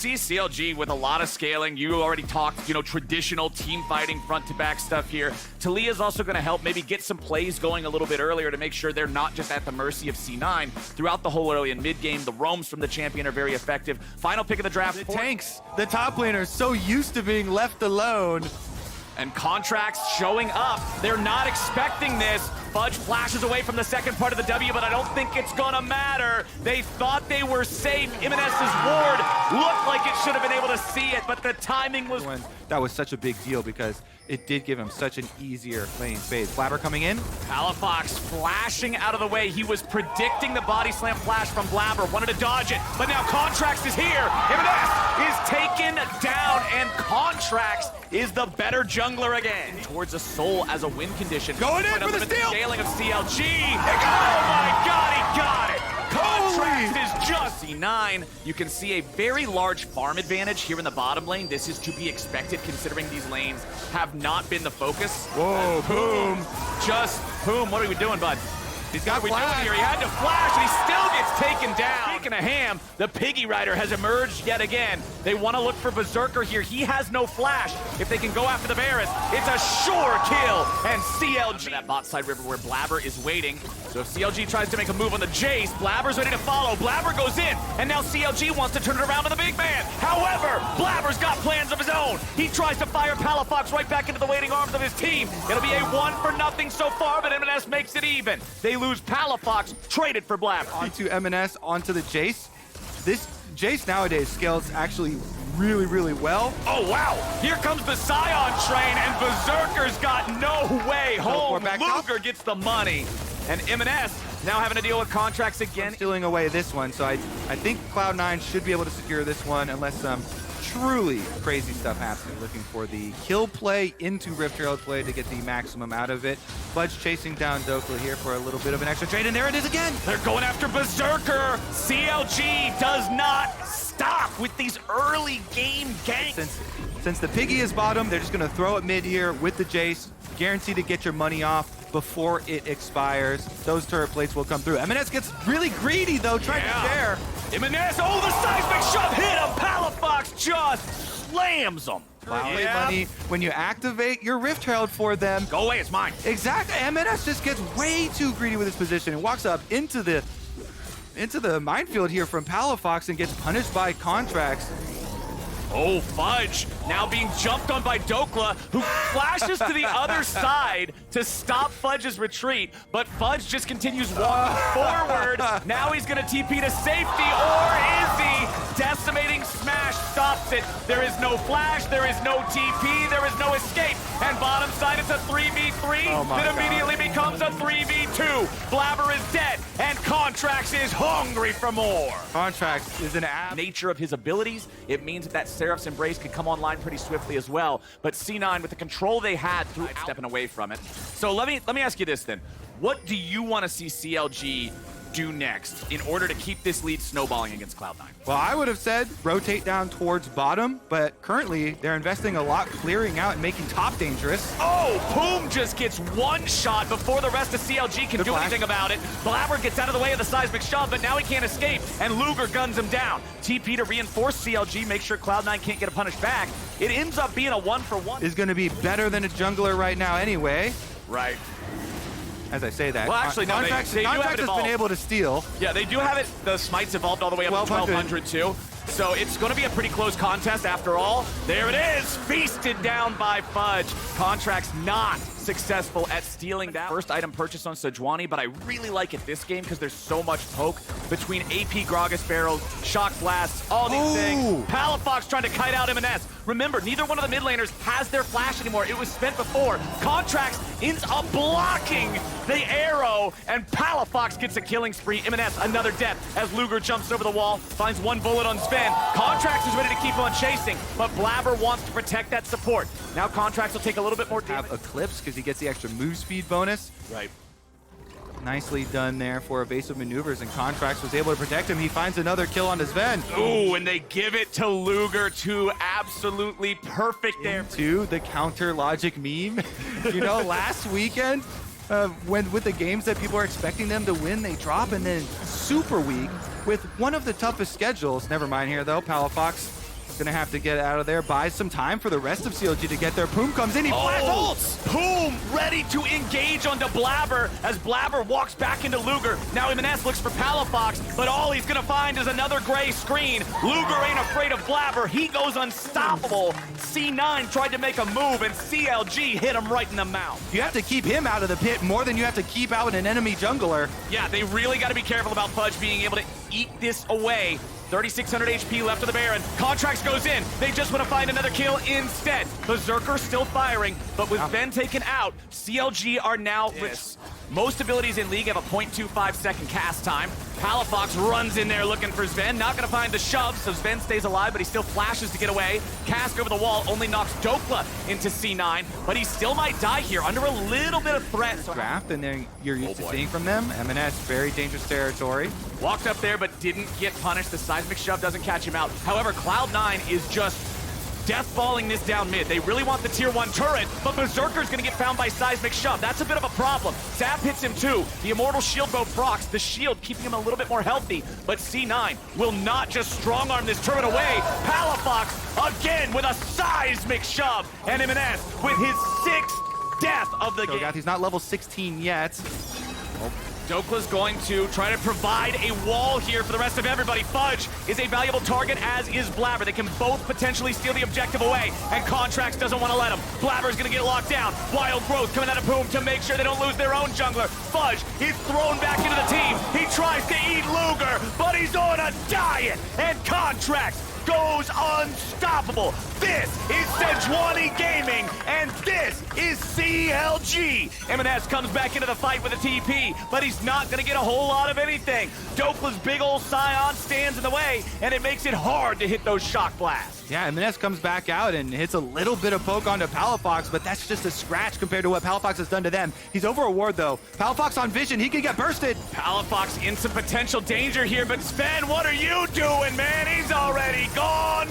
See CLG with a lot of scaling. You already talked, traditional team fighting front to back stuff here. Talia's also going to help maybe get some plays going a little bit earlier to make sure they're not just at the mercy of C9 throughout the whole early and mid game. The roams from the champion are very effective. Final pick of the draft. The tanks, the top laners, so used to being left alone. And Contracts showing up. They're not expecting this. Fudge flashes away from the second part of the W, but I don't think it's gonna matter. They thought they were safe. Imanes's ward looked like it should have been able to see it, but the timing was... That was such a big deal because it did give him such an easier playing phase. Blabber coming in. Palafox flashing out of the way. He was predicting the body slam flash from Blabber, wanted to dodge it, but now Contracts is here. Imanes is taken down, and Contracts is the better jungler again. Towards a soul as a win condition. Going in for the steal! Scaling of CLG. Oh my god, he got it! Contract is just C9. You can see a very large farm advantage here in the bottom lane. This is to be expected considering these lanes have not been the focus. Whoa, boom. Just boom. What are we doing, bud? He's got what are we doing here? He had to flash and he still gets taken down. Speaking of ham, the Piggy Rider has emerged yet again. They want to look for Berserker here. He has no flash. If they can go after the Varus, it's a sure kill. And CLG, that bot side river where Blabber is waiting. So if CLG tries to make a move on the Jace, Blabber's ready to follow. Blabber goes in, and now CLG wants to turn it around to the big man. However, Blabber's got plans of his own. He tries to fire Palafox right back into the waiting arms of his team. It'll be a 1-0 so far, but M&S makes it even. They lose Palafox, traded for Blabber. Onto M&S, onto the Jace. This Jace nowadays scales actually really, really well. Oh, wow. Here comes the Scion train, and Berserker's got no way home. Luger gets the money. And M&S now having to deal with Contracts again. Stealing away this one, so I think Cloud9 should be able to secure this one unless some truly crazy stuff happens. Looking for the kill play into Rift Herald play to get the maximum out of it. Fudge chasing down Dokla here for a little bit of an extra trade, and there it is again! They're going after Berserker! CLG does not stop with these early game ganks. Since the Piggy is bottom, they're just gonna throw it mid here with the Jace, guaranteed to get your money off before it expires. Those turret plates will come through. M&S gets really greedy though, trying to share. M&S, oh, the seismic shove hit him! Palafox just slams him. Wow, money. When you activate your Rift Herald for them. Go away, it's mine. Exactly, M&S just gets way too greedy with his position and walks up into the minefield here from Palafox and gets punished by Contracts. Oh, Fudge now being jumped on by Dokla, who flashes to the other side to stop Fudge's retreat, but Fudge just continues walking forward. Now he's gonna TP to safety, or is he? Decimating Smash stops it. There is no flash, there is no TP, there is no escape. And bottom side, it's a 3v3 that immediately becomes a 3v2. Blabber is dead, and Contracts is hungry for more. Contracts is an nature of his abilities. It means that Seraph's Embrace could come online pretty swiftly as well. But C9, with the control they had through stepping away from it. So let me ask you this then. What do you want to see CLG do next in order to keep this lead snowballing against Cloud9? Well, I would have said rotate down towards bottom, but currently they're investing a lot clearing out and making top dangerous. Oh, Boom just gets one shot before the rest of CLG can do anything about it. Blabber gets out of the way of the seismic shove, but now he can't escape, and Luger guns him down. TP to reinforce CLG, make sure Cloud9 can't get a punish back. It ends up being a 1-for-1. Is going to be better than a jungler right now anyway. Right. As I say that, well, actually, no, Contracts has been able to steal. Yeah, they do have it. The smites evolved all the way up to 1200 too. So it's going to be a pretty close contest after all. There it is, feasted down by Fudge. Contracts not successful at stealing that first item purchase on Sejuani, but I really like it this game because there's so much poke between AP Gragas barrels, shock blasts, all these things. Palafox trying to kite out M&S. Remember, neither one of the mid laners has their flash anymore. It was spent before. Contracts ends up blocking the arrow, and Palafox gets a killing spree. M&S another death as Luger jumps over the wall, finds one bullet on Sven. Contracts is ready to keep on chasing, but Blabber wants to protect that support. Now Contracts will take a little bit more damage. Have Eclipse because he gets the extra move speed bonus. Right. Nicely done there for evasive maneuvers, and Contracts was able to protect him. He finds another kill on his Sven. Ooh, and they give it to Luger too. Absolutely perfect there. To the counter logic meme. You know, last weekend, with the games that people are expecting them to win, they drop, and then super weak with one of the toughest schedules. Never mind here though, Palafox gonna have to get out of there, buy some time for the rest of CLG to get there. Poom comes in, he flash ults! Poom ready to engage onto Blabber as Blabber walks back into Luger. Now M&S looks for Palafox, but all he's gonna find is another gray screen. Luger ain't afraid of Blabber. He goes unstoppable. C9 tried to make a move, and CLG hit him right in the mouth. You have to keep him out of the pit more than you have to keep out an enemy jungler. Yeah, they really got to be careful about Fudge being able to eat this away. 3,600 HP left of the Baron. Contracts goes in. They just want to find another kill instead. Berserker still firing, but with Ben taken out, CLG are now... Most abilities in League have a 0.25 second cast time. Palafox runs in there looking for Sven. Not going to find the shove, so Sven stays alive, but he still flashes to get away. Cask over the wall only knocks Dokla into C9, but he still might die here under a little bit of threat. Draft, and then you're used to seeing from them. M&S, very dangerous territory. Walked up there, but didn't get punished. The seismic shove doesn't catch him out. However, Cloud9 is just death-falling this down mid. They really want the tier 1 turret, but Berserker's gonna get found by seismic shove. That's a bit of a problem. Zap hits him too. The immortal shield bow procs, the shield keeping him a little bit more healthy, but C9 will not just strong-arm this turret away. Palafox again with a seismic shove, and M&S with his 6th death of the game. He's not level 16 yet. Dokla's going to try to provide a wall here for the rest of everybody. Fudge is a valuable target, as is Blabber. They can both potentially steal the objective away, and Contracts doesn't want to let him. Blabber's going to get locked down. Wild Growth coming out of Poom to make sure they don't lose their own jungler. Fudge is thrown back into the team. He tries to eat Luger, but he's on a diet, and Contracts goes unstoppable. This is Sejuani Gaming, and this is CLG. M&S comes back into the fight with a TP, but he's not going to get a whole lot of anything. Dokla's big old Scion stands in the way, and it makes it hard to hit those shock blasts. Yeah, M&S comes back out and hits a little bit of poke onto Palafox, but that's just a scratch compared to what Palafox has done to them. He's over a ward, though. Palafox on vision, he can get bursted. Palafox in some potential danger here, but Sven, what are you doing, man? He's already gone.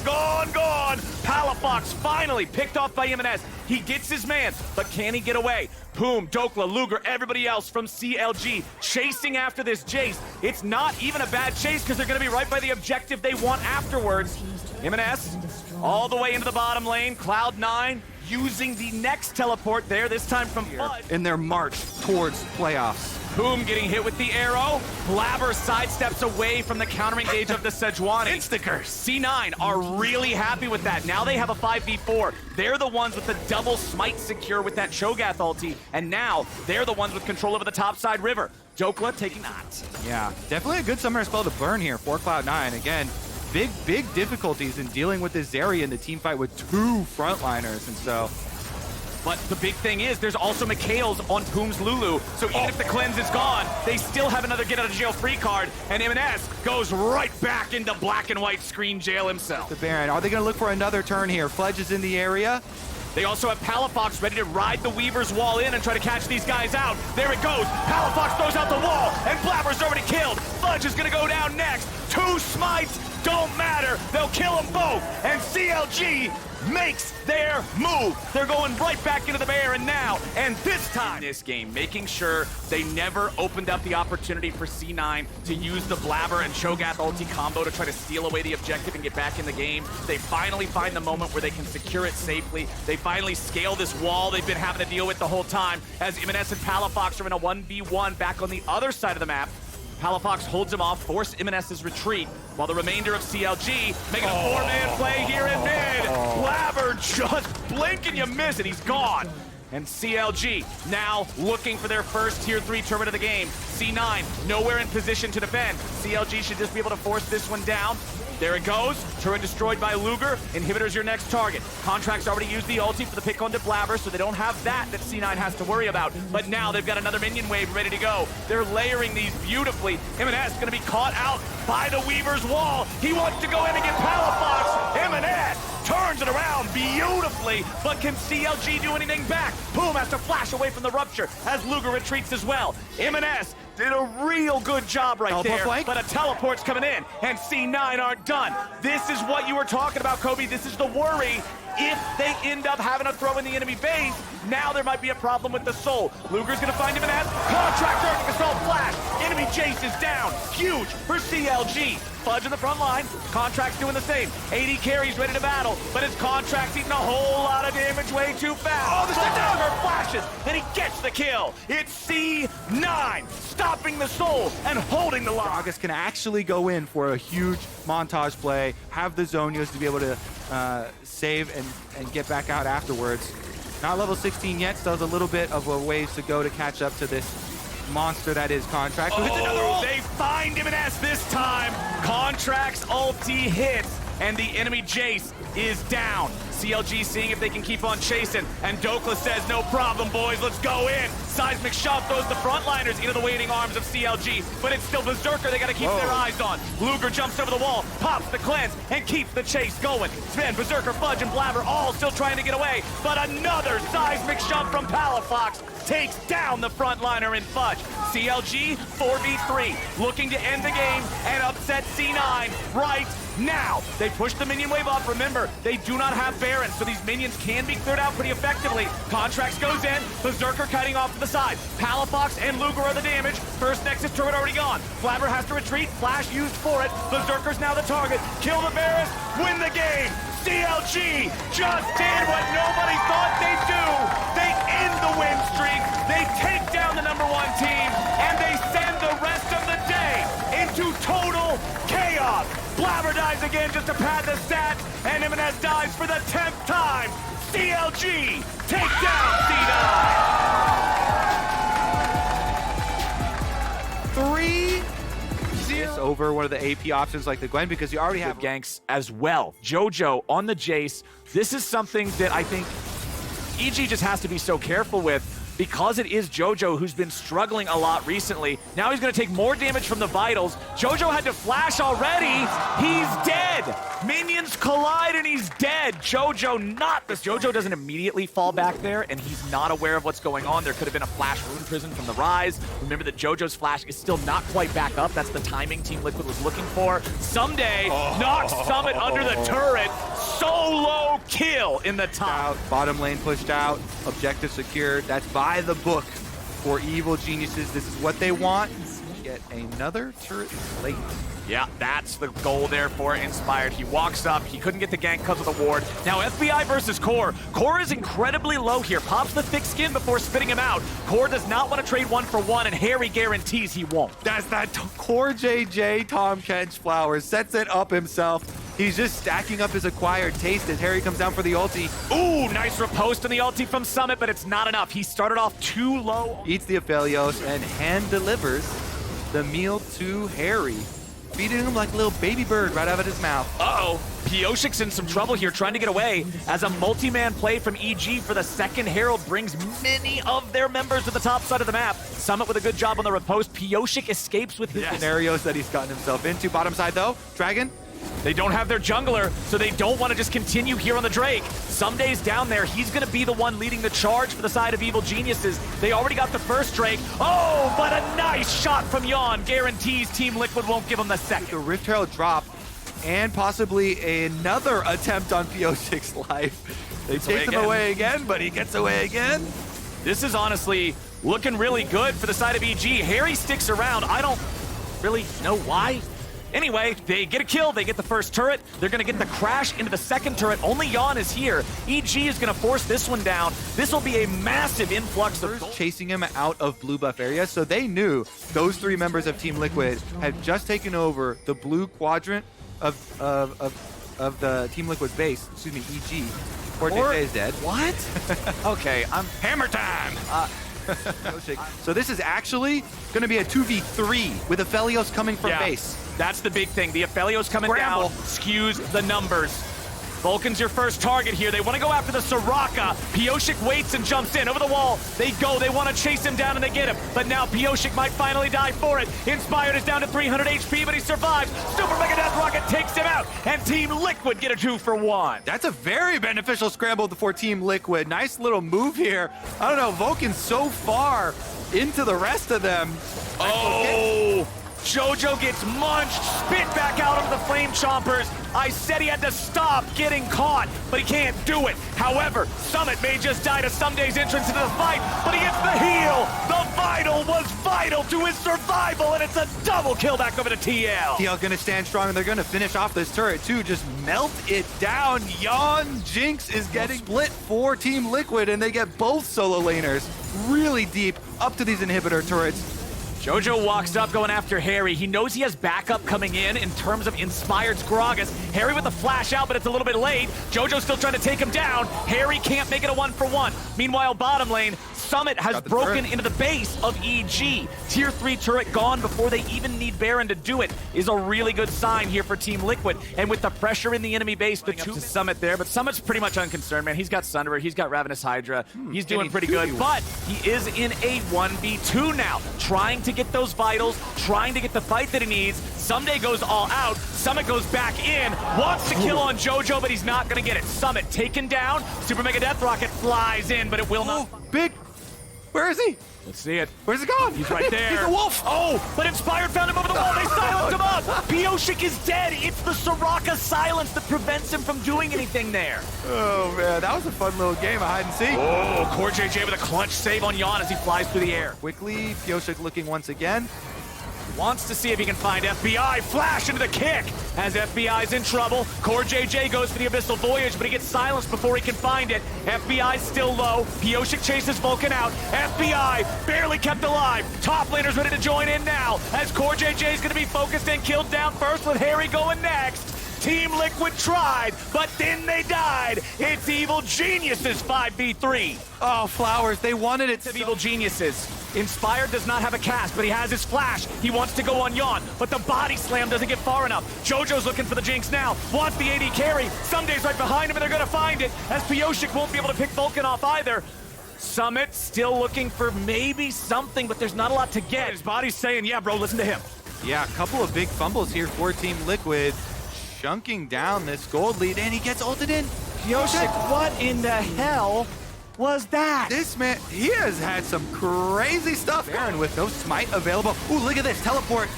Palafox finally picked off by M&S. He gets his man, but can he get away? Poom, Dokla, Luger, everybody else from CLG chasing after this Jace. It's not even a bad chase because they're going to be right by the objective they want afterwards. M&S all the way into the bottom lane. Cloud9 using the next teleport there, this time from Fudge. In their march towards playoffs. Poom getting hit with the arrow. Blabber sidesteps away from the counter engage of the Sejuani. Insta-curse. C9 are really happy with that. Now they have a 5v4. They're the ones with the double smite secure with that Cho'Gath ulti, and now they're the ones with control over the topside river. Dokla taking that. Yeah, definitely a good summoner spell to burn here for Cloud9. Again, big difficulties in dealing with this Zeri in the team fight with 2 frontliners, and so... But the big thing is, there's also Mikhail's on Poom's Lulu, so even if the cleanse is gone, they still have another get-out-of-jail-free card, and M&S goes right back into black and white screen jail himself. The Baron, are they going to look for another turn here? Fudge is in the area. They also have Palafox ready to ride the Weaver's wall in and try to catch these guys out. There it goes. Palafox throws out the wall, and Blabber's already killed. Fudge is going to go down next. 2 smites don't matter. They'll kill them both, and CLG makes their move. They're going right back into the Baron now, and this time this game, making sure they never opened up the opportunity for C9 to use the Blabber and Cho'Gath ulti combo to try to steal away the objective and get back in the game. They finally find the moment where they can secure it safely. They finally scale this wall they've been having to deal with the whole time, as M&S and Palafox are in a 1v1 back on the other side of the map. Palafox holds him off, force M&S's retreat, while the remainder of CLG making a 4-man play here in mid. Blabber just blink and you miss it, he's gone. And CLG now looking for their first tier 3 tournament of the game. C9 nowhere in position to defend. CLG should just be able to force this one down. There it goes. Turret destroyed by Luger. Inhibitor's your next target. Contracts already used the ulti for the pick onto Blabber, so they don't have that C9 has to worry about. But now they've got another minion wave ready to go. They're layering these beautifully. M&S going to be caught out by the Weaver's wall. He wants to go in and get Palafox. M&S turns it around beautifully, but can CLG do anything back? Poom has to flash away from the rupture as Luger retreats as well. M&S did a real good job right there, but a teleport's coming in, and C9 aren't done. This is what you were talking about, Kobe. This is the worry. if they end up having to throw in the enemy base, now there might be a problem with the Soul. Luger's gonna find him an S. Contract Arctic Assault Flash. Enemy Jace is down. Huge for CLG. Fudge in the front line. Contract's doing the same. AD carries ready to battle, but his Contract's eating a whole lot of damage way too fast. Oh, the Dagger flashes, and he gets the kill. It's C9, stopping the Soul and holding the line. August can actually go in for a huge montage play, have the Zonios to be able to save and get back out afterwards. Not level 16 yet, still has a little bit of a ways to go to catch up to this monster that is Contract. Oh, they find him an S this time. Contract's ulti hits, and the enemy Jace is down. CLG seeing if they can keep on chasing, and Dokla says, no problem, boys, let's go in. Seismic Shot throws the frontliners into the waiting arms of CLG, but it's still Berserker they gotta keep their eyes on. Luger jumps over the wall, pops the cleanse, and keeps the chase going. Sven, Berserker, Fudge, and Blabber all still trying to get away, but another Seismic Shot from Palafox takes down the frontliner in Fudge. CLG 4v3, looking to end the game and upset C9 right now. They push the minion wave up. Remember, they do not have Barons, so these minions can be cleared out pretty effectively. Contracts goes in, Berserker cutting off to the side. Palafox and Luger are the damage. First Nexus turret already gone. Flabber has to retreat, Flash used for it. Berserker's now the target. Kill the Barons, win the game. CLG just did what nobody thought they'd do. They end the win streak, they take down the #1 team, and they send the rest of the day into total chaos. Blabber dies again just to pad the stats, and Jimenez dies for the 10th time. CLG take down C9. 3-0 over one of the AP options like the Gwen, because you already have ganks as well. Jojo on the Jace. This is something that I think EG just has to be so careful with, because it is Jojo who's been struggling a lot recently. Now he's going to take more damage from the Vitals. Jojo had to flash already. He's dead. Minions collide and he's dead. Jojo not this. Jojo doesn't immediately fall back there, and he's not aware of what's going on. There could have been a flash rune prison from the Rise. Remember that Jojo's flash is still not quite back up. That's the timing Team Liquid was looking for. Someday, knocks Summit under the turret. Solo kill in the top. Bottom lane pushed out. Objective secured. That's by the book for Evil Geniuses. This is what they want. Get another turret late. Yeah, that's the goal there for Inspired. He walks up, he couldn't get the gank because of the ward. Now FBI versus Core. Core is incredibly low here. Pops the thick skin before spitting him out. Core does not want to trade 1-for-1, and Harry guarantees he won't. That's that Core JJ Tom Kench Flowers sets it up himself. He's just stacking up his acquired taste as Harry comes down for the ulti. Ooh, nice riposte on the ulti from Summit, but it's not enough. He started off too low. Eats the Aphelios and hand delivers the meal to Harry, feeding him like a little baby bird right out of his mouth. Uh-oh. Pioshik's in some trouble here, trying to get away as a multi-man play from EG for the second Herald brings many of their members to the top side of the map. Summit with a good job on the riposte. Pioshik escapes with his scenarios that he's gotten himself into. Bottom side though, Dragon. They don't have their jungler, so they don't want to just continue here on the Drake. Some days down there, he's going to be the one leading the charge for the side of Evil Geniuses. They already got the first Drake. Oh, but a nice shot from Yon guarantees Team Liquid won't give him the second. The Rift Herald drop, and possibly another attempt on Pioshik's life. They chase him away again, but he gets away again. This is honestly looking really good for the side of EG. Harry sticks around. I don't really know why. Anyway, they get a kill, they get the first turret, they're gonna get the crash into the second turret. Only Yon is here. EG is gonna force this one down. This will be a massive influx of gold. Chasing him out of blue buff area, so they knew those three members of Team Liquid had just taken over the blue quadrant of the Team Liquid base, excuse me, EG. Or is dead. What? Okay, I'm hammer time. So this is actually going to be a 2v3 with Aphelios coming from base. That's the big thing. The Aphelios coming down skews the numbers. Vulcan's your first target here. They want to go after the Soraka. Pioshik waits and jumps in. Over the wall, they go. They want to chase him down and they get him. But now Pioshik might finally die for it. Inspired is down to 300 HP, but he survives. Super Mega Death Rocket takes him out. And Team Liquid get a 2-for-1. That's a very beneficial scramble for Team Liquid. Nice little move here. I don't know, Vulcan's so far into the rest of them. Oh! Jojo gets munched, spit back out of the Flame Chompers. I said he had to stop getting caught, but he can't do it. However, Summit may just die to Sumday's entrance into the fight, but he gets the heal. The Vital was vital to his survival, and it's a double kill back over to TL. TL gonna stand strong, and they're gonna finish off this turret too. Just melt it down. Yon Jinx is getting split for Team Liquid, and they get both solo laners really deep up to these inhibitor turrets. Jojo walks up going after Harry. He knows he has backup coming in terms of Inspired's Gragas. Harry with the flash out, but it's a little bit late. Jojo's still trying to take him down. Harry can't make it a 1-for-1. Meanwhile, bottom lane, Summit has broken into the base of EG. Tier 3 turret gone before they even need Baron to do it is a really good sign here for Team Liquid. And with the pressure in the enemy base, the two to Summit there, but Summit's pretty much unconcerned, man. He's got Sunderer, he's got Ravenous Hydra. He's doing pretty good, but he is in a 1v2 now, trying to get those vitals, trying to get the fight that he needs. Someday goes all out. Summit goes back in, wants to kill on Jojo, but he's not gonna get it. Summit taken down. Super Mega Death Rocket flies in, but it will not. Big. Where is he? Let's see it. Where's it gone? He's right there. He's a wolf. Oh, but Inspired found him over the wall. They silenced him up. Pioshik is dead. It's the Soraka silence that prevents him from doing anything there. Oh, man. That was a fun little game of hide and seek. Oh, Core JJ with a clutch save on Yon as he flies through the air. Quickly, Pioshik looking once again. Wants to see if he can find FBI. Flash into the kick as FBI's in trouble. Core JJ goes for the Abyssal Voyage, but he gets silenced before he can find it. FBI's still low. Pioshik chases Vulcan out. FBI barely kept alive. Top laner's ready to join in now as Core JJ's going to be focused and killed down first with Harry going next. Team Liquid tried, but then they died. It's Evil Geniuses 5v3. Oh, Flowers, they wanted it. Of Evil Geniuses. Inspired does not have a cast, but he has his flash. He wants to go on Yon, but the body slam doesn't get far enough. Jojo's looking for the Jinx now, wants the AD carry. Sumday's right behind him, and they're gonna find it, as Pioshik won't be able to pick Vulcan off either. Summit still looking for maybe something, but there's not a lot to get. His body's saying, yeah, bro, listen to him. Yeah, a couple of big fumbles here for Team Liquid. Chunking down this gold lead, and he gets ulted in. Pioshik, what in the hell was that? This man, he has had some crazy stuff. Baron with no smite available. Ooh, look at this, teleport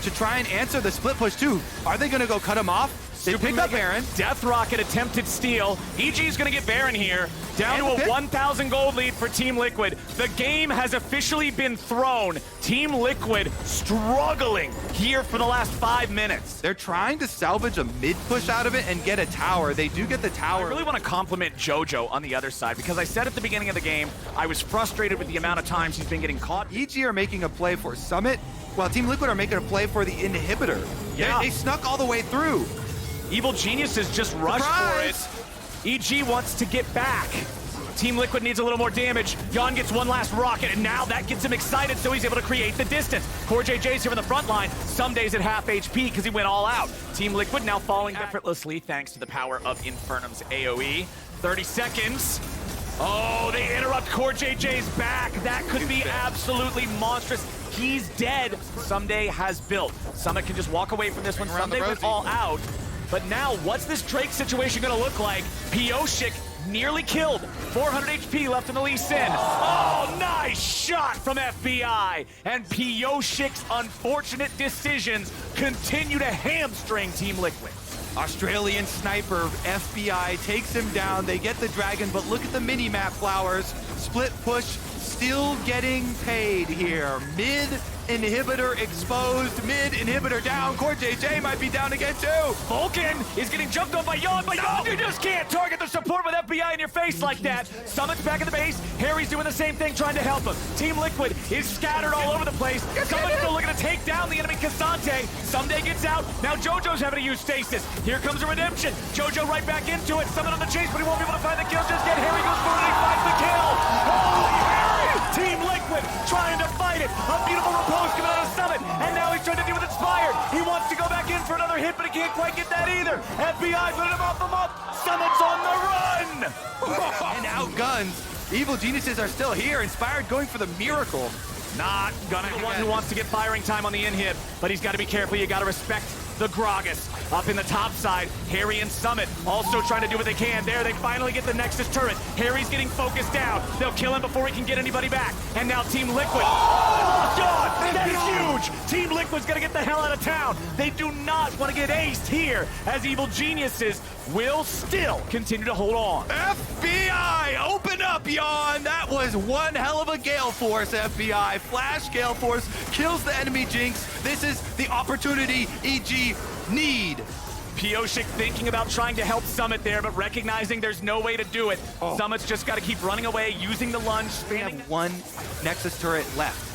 to try and answer the split push too. Are they gonna go cut him off? They pick up Baron. Death Rocket attempted steal. EG's gonna get Baron here. Down to a 1,000 gold lead for Team Liquid. The game has officially been thrown. Team Liquid struggling here for the last 5 minutes. They're trying to salvage a mid push out of it and get a tower. They do get the tower. I really want to compliment Jojo on the other side because I said at the beginning of the game, I was frustrated with the amount of times he's been getting caught. EG are making a play for Summit, while Team Liquid are making a play for the inhibitor. Yeah. They snuck all the way through. Evil Geniuses just rushed for it. EG wants to get back. Team Liquid needs a little more damage. Yon gets one last rocket, and now that gets him excited, so he's able to create the distance. Core JJ's here in the front line. Some days at half HP because he went all out. Team Liquid now falling effortlessly thanks to the power of Infernum's AoE. 30 seconds. Oh, they interrupt Core JJ's back. That could be absolutely monstrous. He's dead. Someday has built. Summit can just walk away from this one. Someday went all out. But now, what's this Drake situation gonna look like? Pioshik nearly killed. 400 HP left in the Lee Sin. Oh, nice shot from FBI. And Pioshik's unfortunate decisions continue to hamstring Team Liquid. Australian sniper, FBI, takes him down. They get the dragon, but look at the mini-map, Flowers. Split push, still getting paid here. Mid inhibitor exposed, mid inhibitor down. Core JJ might be down again too. Vulcan is getting jumped on by Yon, but Yon, you just can't target the support with FBI in your face like that. Summit's back in the base. Harry's doing the same thing, trying to help him. Team Liquid is scattered all over the place. Summit's still looking to take down the enemy Cassante. Someday gets out. Now Jojo's having to use stasis. Here comes a redemption. Jojo right back into it. Summit on the chase, but he won't be able to find the kill just yet. Harry goes for it and he finds the kill. Holy Harry! Team Liquid trying to fight it. A beautiful repose coming out of Summit, and now he's trying to deal with Inspired. He wants to go back in for another hit, but he can't quite get that either. FBI putting him off the mop. Summit's on the run! And outguns. Evil Geniuses are still here. Inspired going for the miracle. Not gonna be the one who wants to get firing time on the in-hit, but he's got to be careful. You got to respect the Gragas. Up in the top side, Harry and Summit also trying to do what they can. There, they finally get the Nexus turret. Harry's getting focused down. They'll kill him before he can get anybody back. And now Team Liquid. Oh, God! That is huge! Team Liquid's gonna get the hell out of town. They do not want to get aced here, as Evil Geniuses will still continue to hold on. FBI, open up, Yawn! That was one hell of a Gale Force, FBI. Flash Gale Force kills the enemy Jinx. This is the opportunity EG need. Pioshik thinking about trying to help Summit there, but recognizing there's no way to do it. Summit's just got to keep running away, using the lunge. They have one Nexus turret left.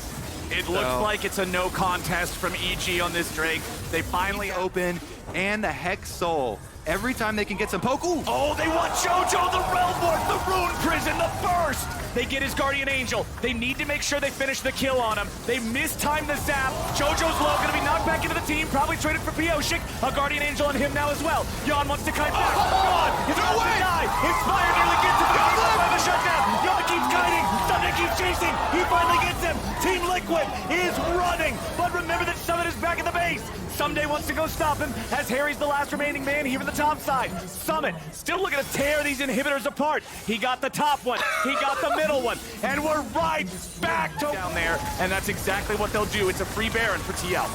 It looks like it's a no contest from EG on this Drake. They finally open, and the Hex Soul. Every time they can get some poke. Ooh. Oh, they want JoJo, the Realmborn, the Rune Prison, the burst! They get his Guardian Angel. They need to make sure they finish the kill on him. They mistime the zap. JoJo's low, gonna be knocked back into the team, probably traded for Pioshik. A Guardian Angel on him now as well. Yawn wants to kite back. Yawn is about to die. Inspire nearly gets him. By the shutdown. Yawn keeps kiting. Sunday keeps chasing. He finally gets him. Team Liquid is running. But remember that Summit is back at the base. Someday wants to go stop him, as Harry's the last remaining man here in the top side. Summit still looking to tear these inhibitors apart. He got the top one, he got the middle one, and we're right back to down there, and that's exactly what they'll do. It's a free Baron for TL.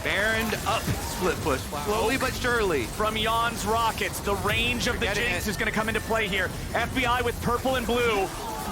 Baron up, split push. Slowly but surely. From Yawn's rockets, the range of the Jinx is going to come into play here. FBI with purple and blue.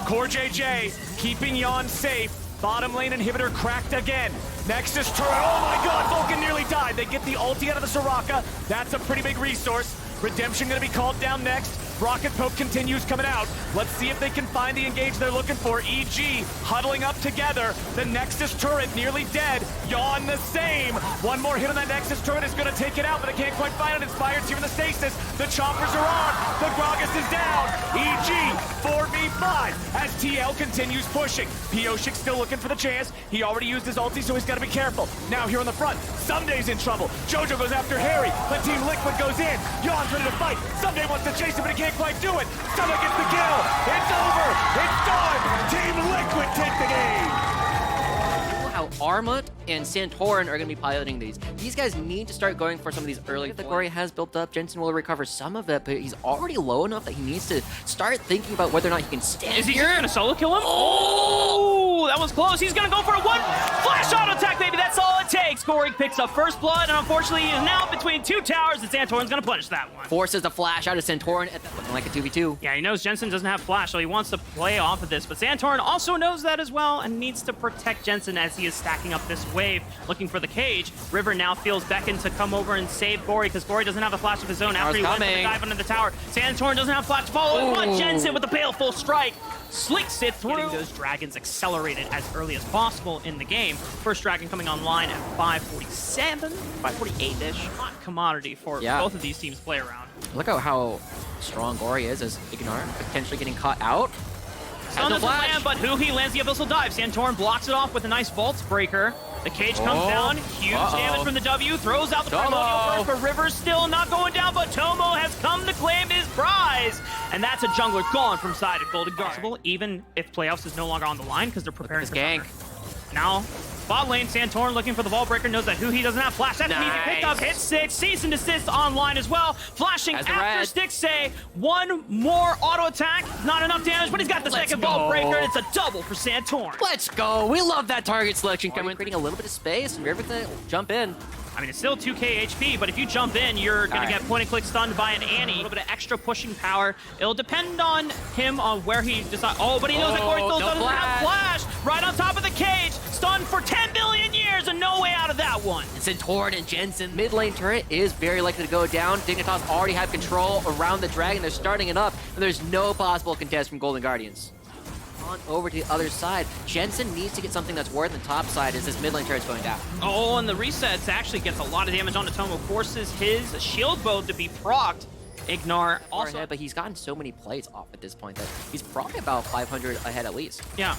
Core JJ keeping Yawn safe. Bottom lane inhibitor cracked again. Nexus turret, oh my God, Vulcan nearly died. They get the ulti out of the Soraka. That's a pretty big resource. Redemption gonna be called down next. Rocket Poke continues coming out. Let's see if they can find the engage they're looking for. EG huddling up together. The Nexus turret nearly dead. Yawn the same. One more hit on that Nexus turret is gonna take it out, but they can't quite find it. Inspired's here in the stasis. The choppers are on. The Gragas is down. EG 4v5 as TL continues pushing. Pioshik still looking for the chance. He already used his ulti, so he's gotta be careful. Now here on the front, Sumday's in trouble. JoJo goes after Harry, but Team Liquid goes in. Yawn's ready to fight. Someday wants to chase him, but he can't quite do it. Summit gets the kill. It's over. It's done. Team Liquid take the game. How Armut and Santorin are going to be piloting these. These guys need to start going for some of these early. The Glory has built up. Jensen will recover some of it, but he's already low enough that he needs to start thinking about whether or not he can stand. Is he going to solo kill him? Oh, that was close. He's going to go for a one flash auto attack, baby. That's all it takes. Gorik picks up first blood, and unfortunately, he is now between two towers, and Santorin's going to punish that one. Forces the flash out of Santorin, looking like a 2v2. Yeah, he knows Jensen doesn't have flash, so he wants to play off of this, but Santorin also knows that as well and needs to protect Jensen as he is stacking up this wave, looking for the cage. River now feels beckoned to come over and save Gory, because Gory doesn't have a flash of his own after he went for the dive under the tower. Santorin doesn't have flash to follow. One Jensen with the baleful strike. Slicks it through. Getting those dragons accelerated as early as possible in the game. First dragon coming online at 547, 548-ish. Hot commodity for both of these teams to play around. Look at how strong Gory is as Ignore potentially getting caught out. Stun doesn't land, but Huhi lands the Abyssal Dive. Santorin blocks it off with a nice Vault Breaker. The cage comes down. Huge damage from the W. Throws out the Primordial Burst, but River's still not going down, but Tomo has come to claim his prize. And that's a jungler gone from side of Golden Guard. Even if playoffs is no longer on the line, because they're preparing for gank. Now, bot lane, Santorin looking for the Vault Breaker, knows that Huhi doesn't have flash. That's an easy pickup. Hit 6, cease and desist online as well. Flashing after Stixxay. One more auto attack. Not enough damage, but he's got the second Vault Breaker, and it's a double for Santorin. Let's go. We love that target selection coming, creating a little bit of space, and River to jump in. I mean, it's still 2k HP, but if you jump in, you're going to get point-and-click stunned by an Annie. A little bit of extra pushing power. It'll depend on him on where he decides. Oh, but he knows that Gory still doesn't have flash. Right on top of the cage. Stunned for 10 billion years and no way out of that one. Santorin and Jensen. Mid lane turret is very likely to go down. Dignitas already have control around the dragon. They're starting it up, and there's no possible contest from Golden Guardians. On over to the other side. Jensen needs to get something that's worth the top side as this mid lane turret's going down. Oh, and the resets actually gets a lot of damage onto Tomo. Forces his shield bow to be procced. Ignore also. Ahead, but he's gotten so many plays off at this point that he's probably about 500 ahead at least. Yeah.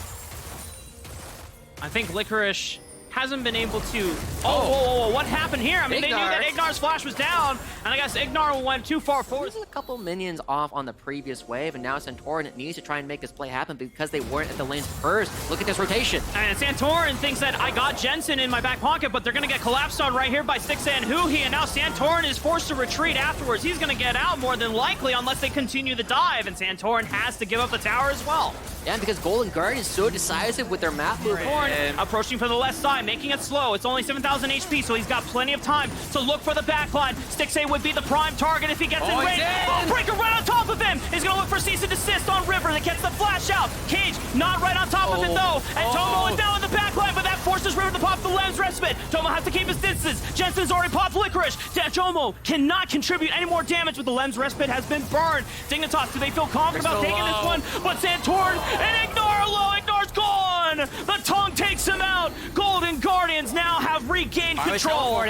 I think Licorice hasn't been able to... whoa, what happened here? I mean, they knew that Ignar's flash was down, and I guess Ignar went too far forward. There's a couple minions off on the previous wave, and now Santorin needs to try and make this play happen because they weren't at the lanes first. Look at this rotation. And Santorin thinks that I got Jensen in my back pocket, but they're going to get collapsed on right here by Stixxay and Huhi, and now Santorin is forced to retreat afterwards. He's going to get out more than likely unless they continue the dive, and Santorin has to give up the tower as well. Yeah, because Golden Guard is so decisive with their map movement. Santorin approaching from the left side, making it slow. It's only 7,000 HP, so he's got plenty of time to look for the backline. Stixxay would be the prime target if he gets in range. Breaker right on top of him. He's going to look for cease and desist on River that gets the flash out. Cage not right on top of it, though. And Tomo is down in the backline, but that forces River to pop the lens respite. Tomo has to keep his distance. Jensen's already popped Licorice. Tomo cannot contribute any more damage, but the lens respite has been burned. Dignitas, do they feel confident about taking this one? But Santorin and Ignar low. Ignar's gone. The tongue takes him out. Golden Guardians now have regained control.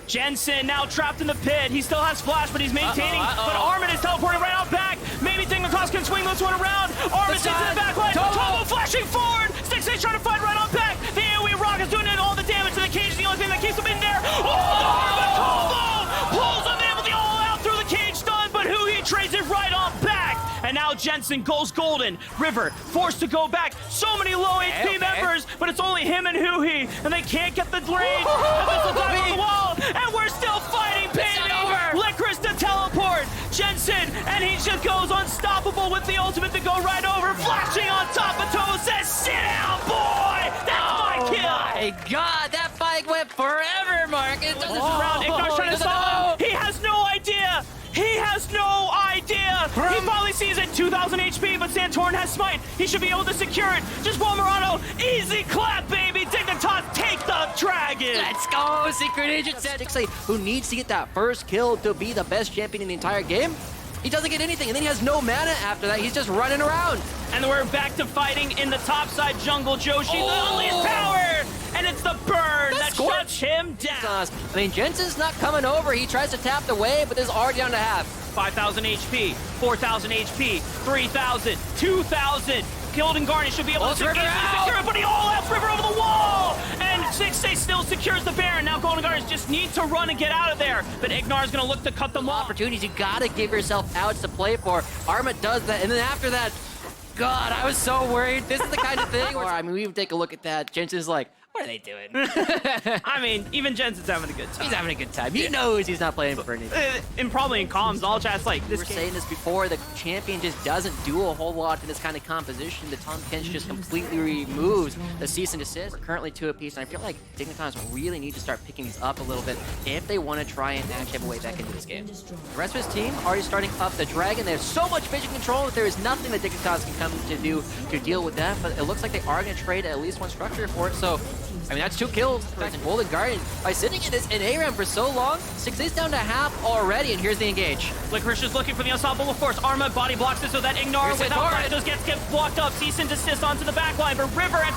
Jensen now trapped in the pit. He still has flash, but he's maintaining. But Armin is teleporting right out back. Maybe Dignitas can swing this one around. Armin stays in the back line. Tomo flashing forward. Stixxay's trying to fight right on back. The AoE Rock is doing all the damage to the cage. The only thing that keeps him in there. Armin Tomo pulls him in with the all-out through the cage stun, but Huhi trades it right on back. And now Jensen goes golden. River forced to go back. So many low HP members, but it's only him and Huhi, and they can't get the range. And this will dive on the wall, and we're still fighting, baby. Licorice to teleport. Jensen, and he just goes unstoppable with the ultimate to go right over. Flashing on top of Tomo says, sit down, boy. That's my kill. My God, that fight went forever, Marcus. This round, Ignor's trying to stop him. He has no idea. He has no idea. He finally sees it. 2,000 HP, but Santorin has smite. He should be able to secure it. Just one Murano. Easy clap, baby. Dignitas, take the dragon. Let's go. Secret Agent Stixxay, who needs to get that first kill to be the best champion in the entire game. He doesn't get anything, and then he has no mana after that. He's just running around. And we're back to fighting in the topside jungle. Joshi literally is powered, and it's the burn that shuts him down. I mean, Jensen's not coming over. He tries to tap the wave, but this is already down to half. 5,000 HP, 4,000 HP, 3,000, 2,000. Golden Guardian should be able to secure it, but he all-outs River over the wall! And Stixxay still secures the Baron. Now Golden Guardians just need to run and get out of there. But Ignar's going to look to cut them off. Opportunities, you got to give yourself outs to play for. Arma does that, and then after that, God, I was so worried. This is the kind of thing where, I mean, we even take a look at that. Jensen's like, what are they doing? I mean, even Jensen's having a good time. He's having a good time. He knows he's not playing for anything. And probably in comms, all chat's like, We were saying this before, the champion just doesn't do a whole lot in this kind of composition. The Tom Kench just completely removes the cease and desist. We're currently 2 apiece, and I feel like Dignitas really need to start picking these up a little bit if they want to try and actually have a way back into this game. The rest of his team already starting up the Dragon. They have so much vision control that there is nothing that Dignitas can come to do to deal with that, but it looks like they are going to trade at least one structure for it, so I mean, that's 2 kills. Golden Guardian, by sitting in this ARAM for so long, Stixxay's down to half already, and here's the engage. Licorice is looking for the unstoppable force. Arma body blocks it so that Ignar without flashes gets blocked up. Cease and desist onto the backline, but River and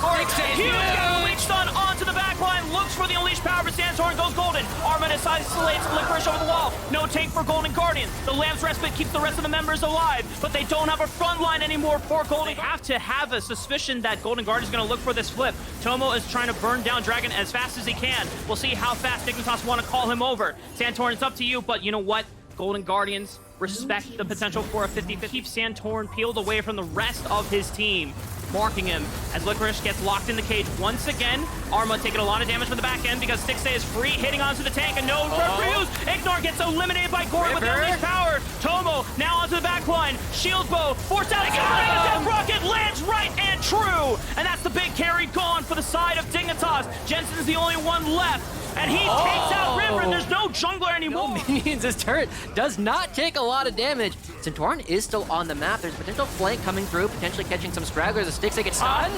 huge Unleash Stun onto the backline, looks for the Unleashed power, but Santorin goes golden. Arma isolates Licorice over the wall. No take for Golden Guardian. The Lamb's Respite keeps the rest of the members alive, but they don't have a front line anymore for Golden. They have to have a suspicion that Golden Guardian is going to look for this flip. Tomo is trying to burn down Dragon as fast as he can. We'll see how fast Dignitas want to call him over. Santorin, it's up to you, but you know what? Golden Guardians respect the potential for a 50-50. Keep Santorin peeled away from the rest of his team, marking him as Licorice gets locked in the cage once again. Arma taking a lot of damage from the back end because Stixxay is free, hitting onto the tank, and no refuse. Ignar gets eliminated by Gordon with the Unleashed power. Tomo now onto the back line. Shield bow, forced out again. Death Rocket lands right and true. And that's the big carry gone for the side of Dignitas. Jensen's the only one left. And he takes out River, and there's no jungler anymore. No minions. This turret does not take a lot of damage. Santorin is still on the map. There's a potential flank coming through, potentially catching some stragglers. The Stixxay gets stunned.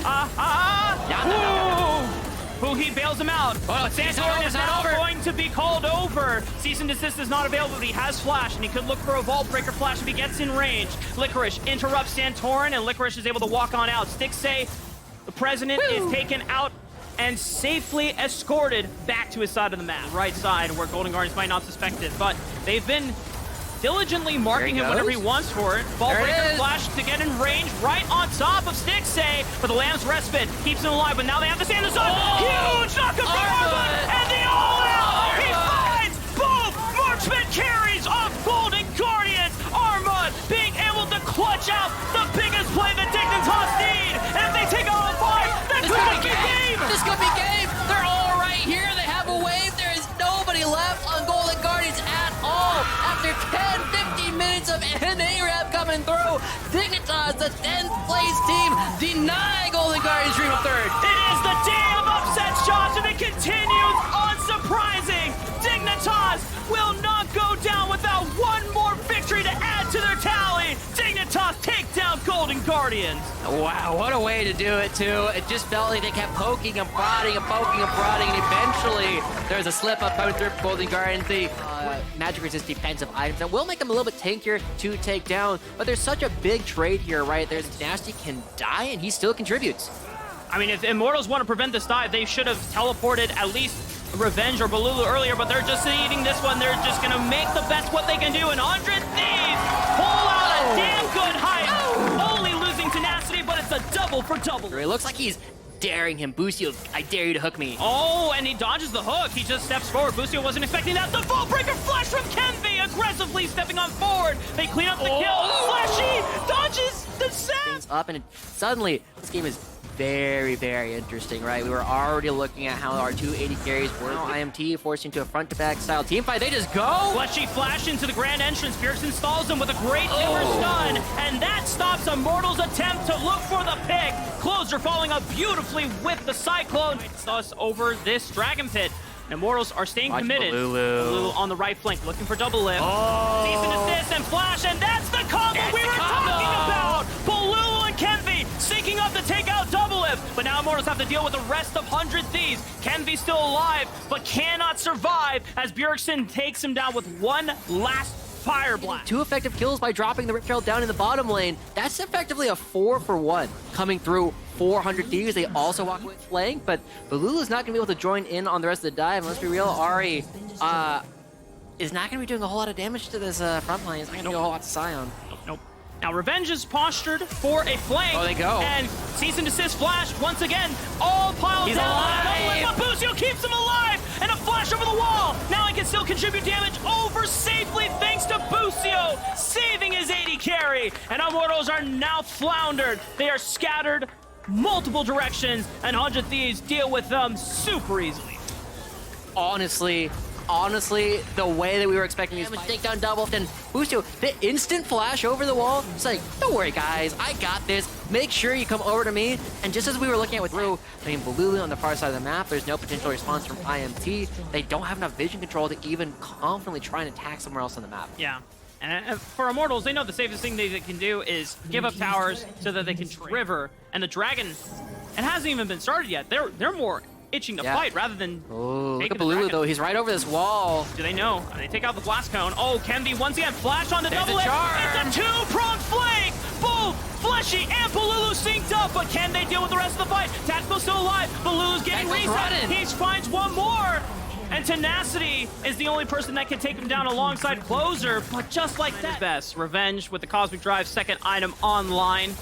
He bails him out. But Santorin is now going to be called over. Cease and desist is not available, but he has flash, and he could look for a Vault Breaker flash if he gets in range. Licorice interrupts Santorin, and Licorice is able to walk on out. Stixxay, the president, is taken out and safely escorted back to his side of the map. Right side, where Golden Guardians might not suspect it, but they've been diligently marking him whenever he wants for it. Ball There it breaker is. flash to get in range right on top of Stixay, but the Lamb's respite keeps him alive, but now they have to stay in the sun. Huge knockup for Armut, and the all-out! He finds both marksman carries off Golden Guardians. Armut being able to clutch out the biggest play that Dignitas need, and if they take out 5, that This could could be be game! game. This could be game. They're all right here. They have a wave. There is nobody left on Golden Guardians at all. After 10, 15 minutes of an A-Rap coming through, Dignitas, the 10th place team, deny Golden Guardians dream of third. It is the day of upsets, Josh, and it continues unsurprising. Dignitas will not go down without one more victory to add to their tally. Dignitas take down Golden Guardians. Wow, what a way to do it, too. It just felt like they kept poking and prodding and poking and prodding, and eventually there's a slip-up coming through for Golden Guardians. The magic resist defensive items that will make them a little bit tankier to take down, but there's such a big trade here, right? There's Nasty can die, and he still contributes. I mean, if Immortals want to prevent this dive, they should have teleported at least Revenge or Balulu earlier, but they're just eating this one. They're just going to make the best what they can do, and 100 Thieves pull out a damn good hype. Only losing tenacity, but it's a double for double. It looks like he's daring him. Busio, I dare you to hook me. Oh, and he dodges the hook. He just steps forward. Busio wasn't expecting that. The ball breaker flash from Kenvi, aggressively stepping on forward. They clean up the kill. Flashy dodges the set. Up, and suddenly this game is very, very interesting, right? We were already looking at how our 280 carries were. Now IMT forced into a front-to-back style team fight. They just go. Fleshy flash into the grand entrance. Pierce installs him with a great timber stun, and that stops Immortal's attempt to look for the pick. Closer following up beautifully with the Cyclone. It's us over this Dragon Pit. And Immortals are staying committed. Balulu on the right flank, looking for double lift. Cease and desist and flash, and that's the combo we were talking about! Balulu and Kenvi syncing up to take out double lift, but now Immortals have to deal with the rest of 100 Thieves. Kenvi still alive, but cannot survive as Bjergsen takes him down with one last Fire Blast. 2 effective kills by dropping the Rip Trail down in the bottom lane. That's effectively a 4-for-1 coming through 400 Thieves. They also walk with flank, but Balulu's not going to be able to join in on the rest of the dive. Let's be real, Ari is not going to be doing a whole lot of damage to this front line. He's not going to do a whole lot to Scion. Nope. Now Revenge is postured for a flank. Oh, they go. And cease and desist flash once again. All piled He's down. alive. But Busio keeps him alive. And a flash over the wall. Now he can still contribute damage over safely thanks to Busio saving his 80 carry. And Immortals are now floundered. They are scattered multiple directions, and 100 Thieves deal with them super easily. Honestly, the way that we were expecting these to take down double and Busio, the instant flash over the wall, it's like, don't worry guys, I got this. Make sure you come over to me. And just as we were looking at with Rue, I mean, Balulu on the far side of the map, there's no potential response from IMT. They don't have enough vision control to even confidently try and attack somewhere else on the map. Yeah. And for Immortals, they know the safest thing they can do is give up towers so that they can river. And the Dragon, it hasn't even been started yet. They're more itching to fight rather than Oh, look making at the Balulu Dragon. though. He's right over this wall. Do they know? They take out the blast cone. Oh, Kenvi once again flash on the There's double a hit. charge. It's a 2-pronged flank. Both Fleshy and Balulu synced up, but can they deal with the rest of the fight? Tactical's still alive. Balulu's getting Tactical's reset. running. He finds one more. And Tenacity is the only person that can take him down alongside Closer, but just like that. Best. Revenge with the Cosmic Drive second item online.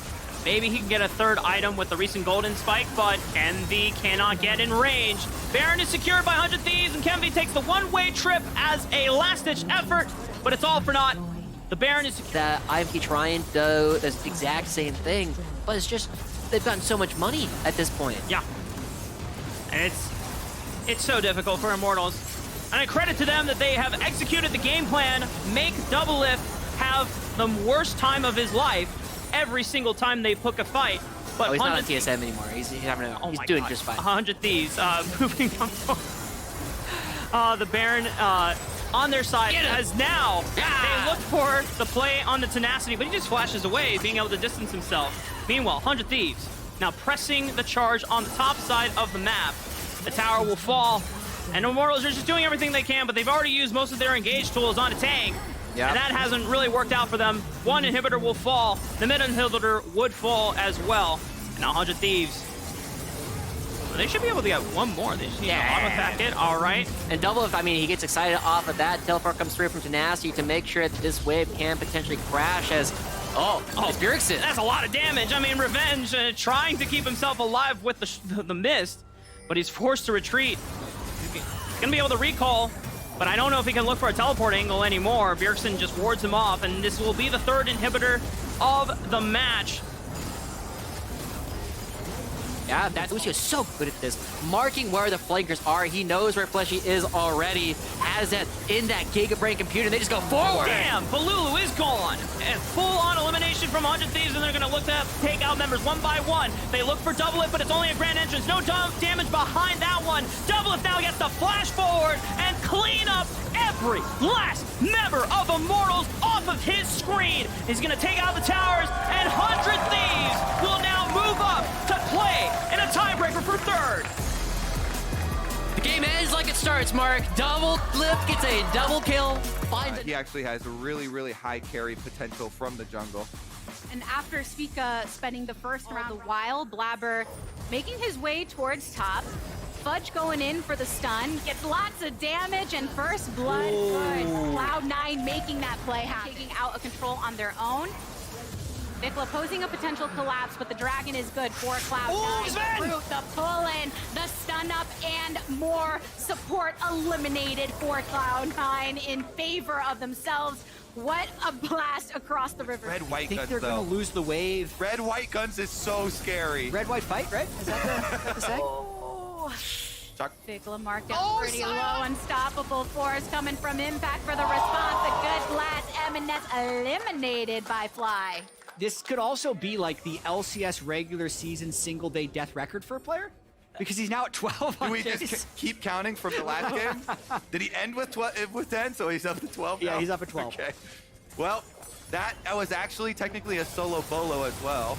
Maybe he can get a third item with the recent Golden Spike, but Kenvi cannot get in range. Baron is secured by 100 Thieves, and Kenvi takes the one-way trip as a last-ditch effort, but it's all for naught. The Baron is secured. That IMT trying to do this exact same thing, but it's just, they've gotten so much money at this point. Yeah. And it's so difficult for Immortals. And I credit to them that they have executed the game plan, make Double Lift have the worst time of his life every single time they pick a fight. But Oh, he's not on 100 TSM anymore. He's having a, Oh he's my doing God. just fine. 100 Thieves moving on. The Baron on their side as now they look for the play on the Tenacity, but he just flashes away, being able to distance himself. Meanwhile, 100 Thieves now pressing the charge on the top side of the map. The tower will fall, and Immortals are just doing everything they can, but they've already used most of their engage tools on a tank. Yeah. And that hasn't really worked out for them. One inhibitor will fall. The mid inhibitor would fall as well. And now 100 Thieves. They should be able to get one more. They just need to auto attack it. All right. And double, if I mean, he gets excited off of that. Teleport comes through from Tenacity to make sure that this wave can potentially crash as, it's Bjergsen. That's a lot of damage. I mean, Revenge trying to keep himself alive with the mist, but he's forced to retreat. He's gonna be able to recall, but I don't know if he can look for a teleport angle anymore. Bjergsen just wards him off, and this will be the third inhibitor of the match. Yeah, that Lucio's so good at this. Marking where the flankers are. He knows where Fleshy is already. Has that in that Giga Brain computer, and they just go forward. Damn, Balulu is gone. And full-on elimination from 100 Thieves, and they're going to look to take out members one by one. They look for Double It, but it's only a grand entrance. No damage behind that one. Double It now gets to flash forward and clean up every last member of Immortals off of his screen. He's going to take out the towers, and 100 Thieves will now move up to play in a tiebreaker for third. The game ends like it starts, Mark. Double Flip gets a double kill. He actually has a really, really high carry potential from the jungle. And after Spica spending the first round a while, Blabber making his way towards top. Fudge going in for the stun, gets lots of damage, and first blood. Good. Cloud9 making that play happen, taking out a control on their own. Vikla posing a potential collapse, but the dragon is good for Cloud9. The root, the pull-in, the stun-up, and more support eliminated for Cloud9 in favor of themselves. What a blast across the river. Red-white I think guns, they're though. going to lose the wave. Red-white guns is so scary. Red-white fight, right? Is that the say? Oh. Chuck. Vikla marked down pretty low. Unstoppable force coming from Impact for the response. A good blast. M&S eliminated by Fly. This could also be like the LCS regular season single day death record for a player, because he's now at 12 Do on we days. just keep counting from the last game? Did he end with 10, so he's up to 12 now? Yeah, he's up at 12. Okay. Well, that was actually technically a solo bolo as well.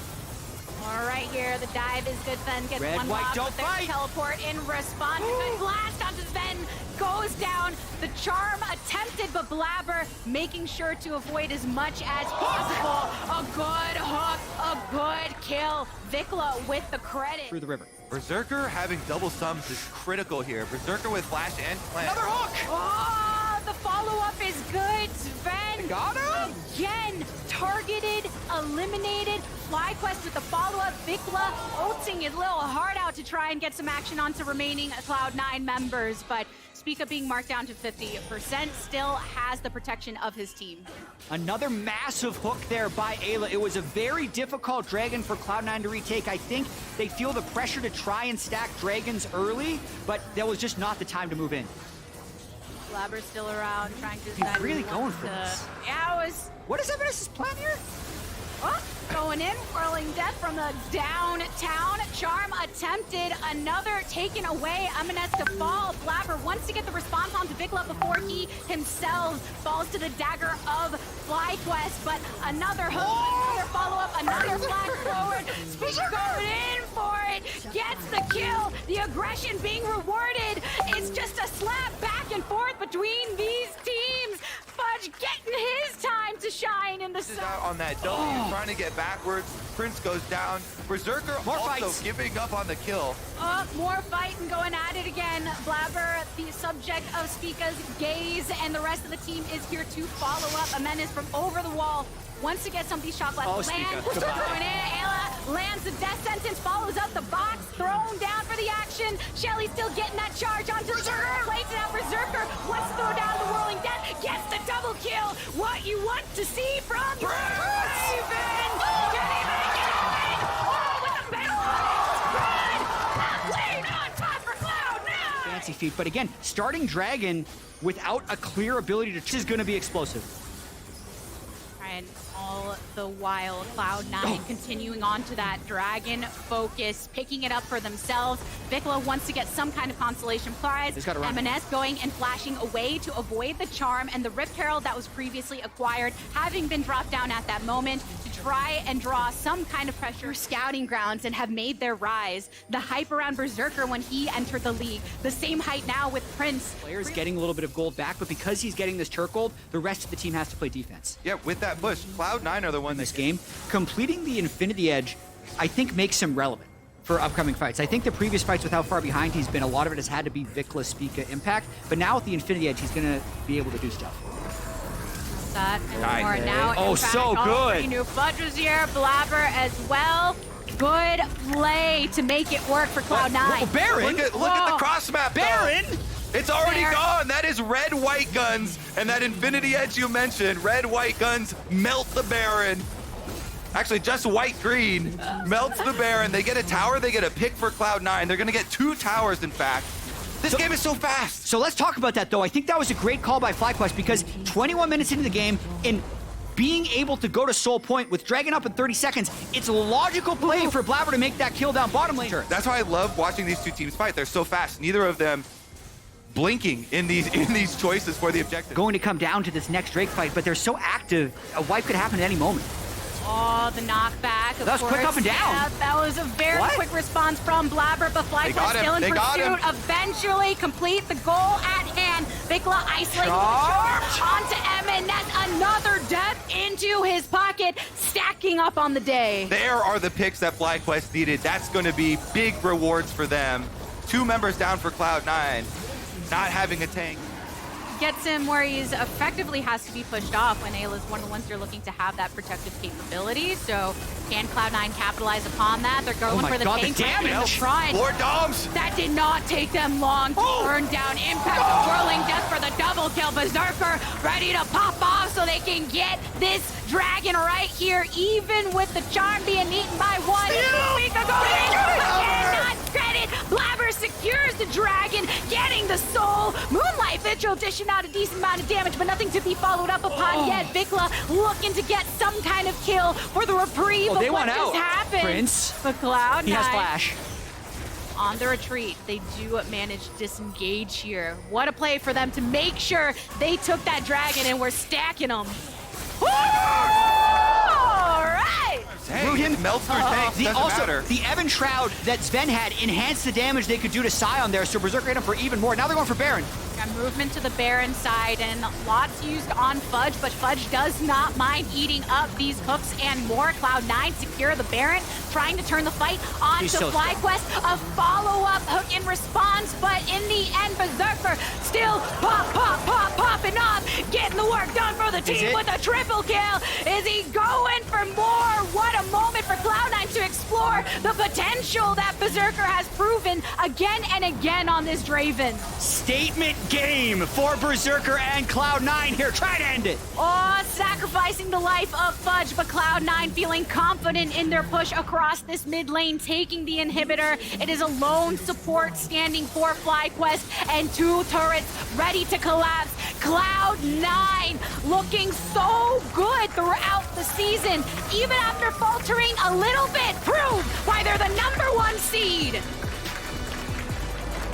All right, here the dive is good. Sven gets Red, one white, lock, don't but there's fight. teleport in response. A good blast onto Sven goes down. The charm attempted, but Blabber making sure to avoid as much as possible. A good hook, a good kill. Vikla with the credit. Through the river. Berserker having double sums is critical here. Berserker with flash and plant. Another hook! Oh, the follow-up is good. Sven Got him! again targeted, eliminated. FlyQuest with the follow-up. Vikla ulting his little heart out to try and get some action onto remaining Cloud9 members, but Spica being marked down to 50%, still has the protection of his team. Another massive hook there by Ayla. It was a very difficult dragon for Cloud9 to retake. I think they feel the pressure to try and stack dragons early, but that was just not the time to move in. Blabber's still around, trying to He's really going for this. Yeah, it was What is M&S's plan here? going in, whirling death from the downtown. Charm attempted, another taken away. M&S to fall. Blabber wants to get the response onto Vikla before he himself falls to the dagger of FlyQuest, but another hook, another follow-up, another flash forward. Spica going in for it, gets the kill. The aggression being rewarded. It's just a slap back and forth between these teams. Fudge getting his time to shine in the This is sun. out on that W, trying to get backwards. Prince goes down. Berserker More also fights. giving up on the kill. More fight and going at it again. Blabber, the subject of Spica's gaze, and the rest of the team is here to follow up. A menace from over the wall. Wants to get some of these shot blasts. Oh, Spica, Land, goodbye. going in. Ayla lands the death sentence, follows up the box, thrown down for the action. Shelly still getting that charge onto Berserker. Plays it out. Berserker wants to throw down the whirling death. Gets the double kill. What you want to see from Raven. Can he make it in? Oh, with the payload. Clean on top for Cloud9. Fancy feat, but again, starting dragon without a clear ability to... This is going to be explosive. And all the while, Cloud9 continuing on to that dragon focus, picking it up for themselves. Vikla wants to get some kind of consolation prize. He's gotta run. M&S going and flashing away to avoid the charm and the Rift Herald that was previously acquired, having been dropped down at that moment to try and draw some kind of pressure. Scouting grounds and have made their rise. The hype around Berserker when he entered the league. The same hype now with Prince. Player's getting a little bit of gold back, but because he's getting this turk gold, the rest of the team has to play defense. Yeah, with that push, Cloud9 are the one This that game, completing the Infinity Edge, I think makes him relevant. for upcoming fights. I think the previous fights with how far behind he's been, a lot of it has had to be Vikla, Spica, Impact, but now with the Infinity Edge, he's going to be able to do stuff. That and Nice. more now. Oh, Impact so already good. knew Fudge was here. Blabber as well. Good play to make it work for Cloud9. Oh, Baron! Look at the Whoa. cross map. though. Baron! It's already Baron. gone. That is red, white guns. And that Infinity Edge you mentioned, red, white guns melt the Baron. Actually, just white, green melts the Baron. They get a tower, they get a pick for Cloud9. They're going to get 2 towers, in fact. This game is so fast. So let's talk about that, though. I think that was a great call by FlyQuest because 21 minutes into the game, in being able to go to Soul Point with Dragon up in 30 seconds, it's a logical play for Blabber to make that kill down bottom lane. That's why I love watching these 2 teams fight. They're so fast. Neither of them blinking in these choices for the objective. Going to come down to this next Drake fight, but they're so active, a wipe could happen at any moment. Oh, the knockback. Of That was quick course. up and down. Yeah, that was a very What? quick response from Blabber, but They got FlyQuest him. still in They got him. pursuit. Eventually complete the goal at hand. Vikla isolating Charge. onto Emin. That's another death into his pocket, stacking up on the day. There are the picks that FlyQuest needed. That's going to be big rewards for them. 2 members down for Cloud9, not having a tank. Gets him where he's effectively has to be pushed off when Ayla's one of the ones they're looking to have that protective capability. So can Cloud9 capitalize upon that? They're going Oh my for the God, the tank. right damage! in the front. 4 doms. That did not take them long to burn down. Impact of Whirling Death for the double kill. Berserker ready to pop off so they can get this dragon right here, even with the charm being eaten by 1. Spica going in, but cannot credit. Blabber secures the dragon, getting the soul. Moonlight Vigil dishing out a decent amount of damage, but nothing to be followed up upon yet. Vikla looking to get some kind of kill for the reprieve they of what want just out, happened. Prince. But Cloud9 He has Flash. on the retreat. They do manage to disengage here. What a play for them to make sure they took that dragon and were stacking them. All right. Hey, Root him. it melts their tanks. Doesn't matter. The Evan Shroud that Sven had enhanced the damage they could do to Scion there, so Berserker hit him for even more. Now they're going for Baron. Got movement to the Baron side and lots used on Fudge, but Fudge does not mind eating up these hooks and more. Cloud9 secure the Baron, trying to turn the fight onto He's so FlyQuest. A follow-up hook in response, but in the end, Berserker still popping off, getting the work done for the team it? with a triple kill. Is he going for more? What a moment for Cloud9 to explore the potential that Berserker has proven again and again on this Draven. Statement game for Berserker and Cloud9 here. Try to end it. Oh, sacrificing the life of Fudge, but Cloud9 feeling confident in their push across this mid lane, taking the inhibitor. It is a lone support standing for FlyQuest and 2 turrets ready to collapse. Cloud9 looking so good throughout the season, even after faltering a little bit, prove why they're the #1 seed.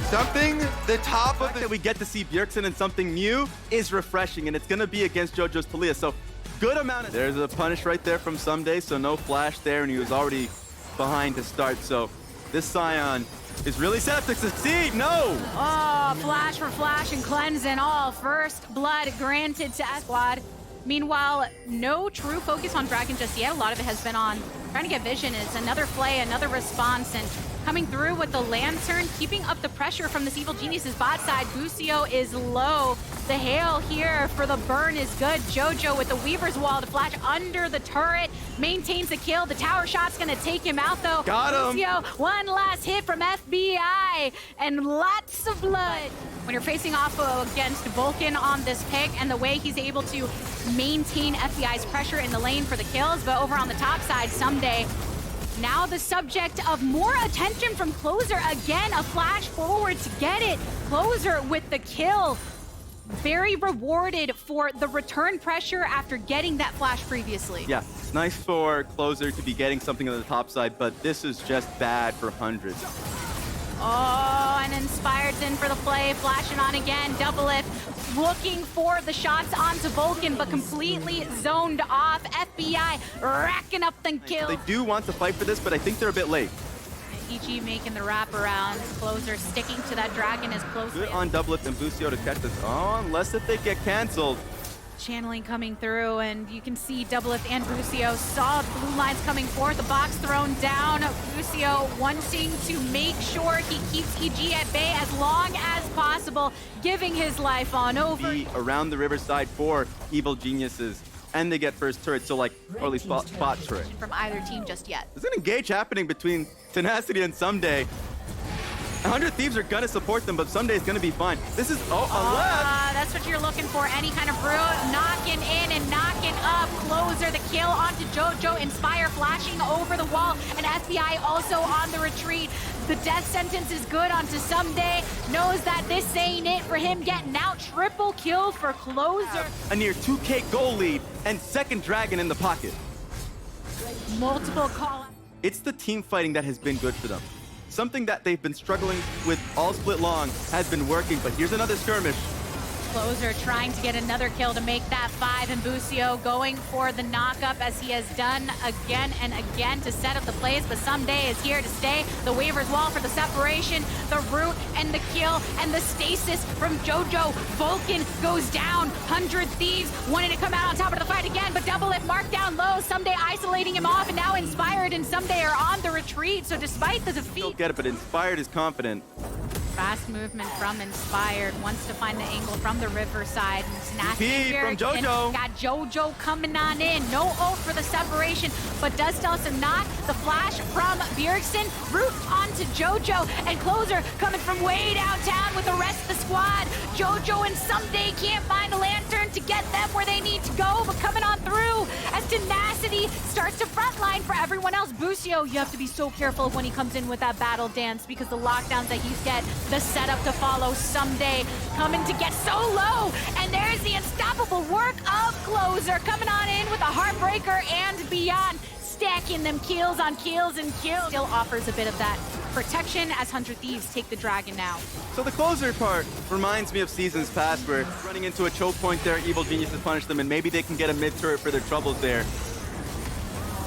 Something the top of That the... we get to see Bjergsen in something new is refreshing, and it's going to be against JoJo's Talia. So good amount of... There's a punish right there from Someday, so no flash there, and he was already behind to start. So this Scion is really set up to succeed. No! Oh, flash for flash and cleanse and all. First blood granted to Squad. Meanwhile, no true focus on Dragon just yet. A lot of it has been on trying to get vision. It's another play, another response, and coming through with the Lantern, keeping up the pressure from this Evil Genius's bot side. Busio is low. The hail here for the burn is good. Jojo with the Weaver's Wall to flash under the turret, maintains the kill. The tower shot's gonna take him out though. Got him. Busio, one last hit from FBI, and lots of blood. When you're facing off against Vulcan on this pick and the way he's able to maintain FBI's pressure in the lane for the kills, but over on the top side, Someday now the subject of more attention from Closer. Again, a flash forward to get it. Closer with the kill. Very rewarded for the return pressure after getting that flash previously. Yeah, it's nice for Closer to be getting something on the top side, but this is just bad for Hundreds. Oh, and Inspired's in for the play, flashing on again, double it, looking for the shots onto Vulcan, but completely zoned off. FBI racking up the kill. They do want to fight for this, but I think they're a bit late. EG making the wraparound, Closer sticking to that dragon as closely Good on Doublet and Busio to catch this. Oh, unless if they get canceled. Channeling coming through, and you can see Doublelift and Busio saw the blue lines coming forth, the box thrown down. Busio wanting to make sure he keeps EG at bay as long as possible, giving his life on over. Be around the riverside for Evil Geniuses, and they get first turret, so like early spot turret. From either team just yet. There's an engage happening between Tenacity and Someday. 100 Thieves are gonna support them, but Sunday's gonna be fine. This is, unless... That's what you're looking for, any kind of brew. Knocking in and knocking up. Closer, the kill onto JoJo. Inspire flashing over the wall, and FBI also on the retreat. The death sentence is good onto Someday. Knows that this ain't it for him getting out. Triple kill for Closer. A near 2K goal lead, and second Dragon in the pocket. Multiple call. It's the team fighting that has been good for them. Something that they've been struggling with all split long has been working, but here's another skirmish. Closer trying to get another kill to make that 5, and Busio going for the knock-up as he has done again and again to set up the plays, but Someday is here to stay. The Waver's Wall for the separation, the root and the kill, and the stasis from JoJo. Vulcan goes down. 100 Thieves wanting to come out on top of the fight again, but Doublelift marked down low. Someday isolating him off, and now Inspired and Someday are on the retreat, so despite the defeat... Don't get it, but Inspired is confident. Fast movement from Inspired, wants to find the angle from the riverside. TP from JoJo. Got JoJo coming on in. No ult for the separation, but does tell some knock. The flash from Bjergsen, root onto JoJo, and Closer coming from way downtown with the rest of the squad. JoJo and Someday can't find a lantern to get them where they need to go, but coming on through as Tenacity starts to frontline for everyone else. Busio, you have to be so careful when he comes in with that battle dance, because the lockdowns that he's get, the setup to follow. Someday coming to get so low, and there's the unstoppable work of Closer coming on in with a Heartbreaker and beyond, stacking them kills on kills and kills. Still offers a bit of that protection as 100 Thieves take the Dragon now. So the Closer part reminds me of seasons past, where running into a choke point there, Evil Geniuses punish them, and maybe they can get a mid turret for their troubles there.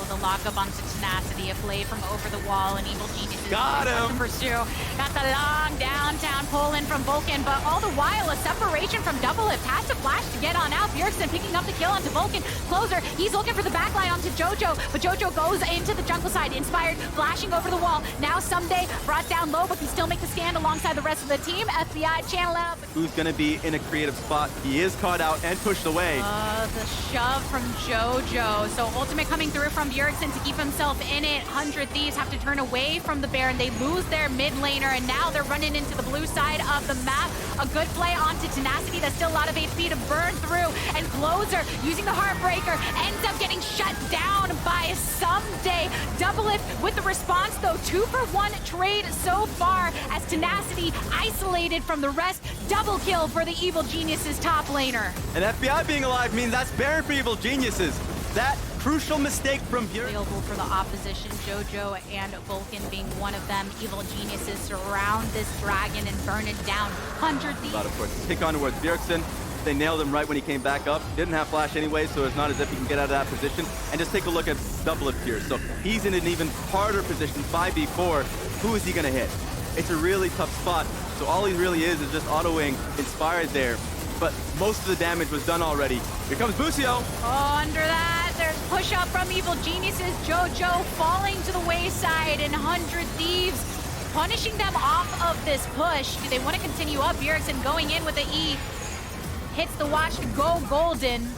The lockup onto Tenacity, a play from over the wall, and Evil Geniuses got him. To pursue. Got the long downtown pull in from Vulcan, but all the while a separation from Doublelift has to flash to get on out. Bjergsen picking up the kill onto Vulcan. Closer, he's looking for the backline onto JoJo, but JoJo goes into the jungle side. Inspired, flashing over the wall. Now Someday brought down low, but can still make the stand alongside the rest of the team. FBI channel out. Who's gonna be in a creative spot? He is caught out and pushed away. The shove from JoJo. So ultimate coming through from Bjergsen to keep himself in it. 100 Thieves have to turn away from the Baron. They lose their mid laner, and now they're running into the blue side of the map. A good play onto Tenacity. That's still a lot of HP to burn through. And Closer, using the Heartbreaker, ends up getting shut down by Someday. Doublelift with the response, though. 2-for-1 trade so far as Tenacity isolated from the rest. Double kill for the Evil Geniuses top laner. And FBI being alive means that's Baron for Evil Geniuses. That crucial mistake from Bjergsen. Available for the opposition, JoJo and Vulcan being one of them. Evil Geniuses surround this Dragon and burn it down. 100 Thieves. Of course, pick on towards Bjergsen. They nailed him right when he came back up. Didn't have flash anyway, so it's not as if he can get out of that position. And just take a look at Doublelift here. So he's in an even harder position, 5v4. Who is he gonna hit? It's a really tough spot. So all he really is just autoing Inspired there. But most of the damage was done already. Here comes Busio. Oh, under that, there's push up from Evil Geniuses. JoJo falling to the wayside, and 100 Thieves punishing them off of this push. Do they want to continue up? Bjergsen going in with the E. Hits the watch to go golden.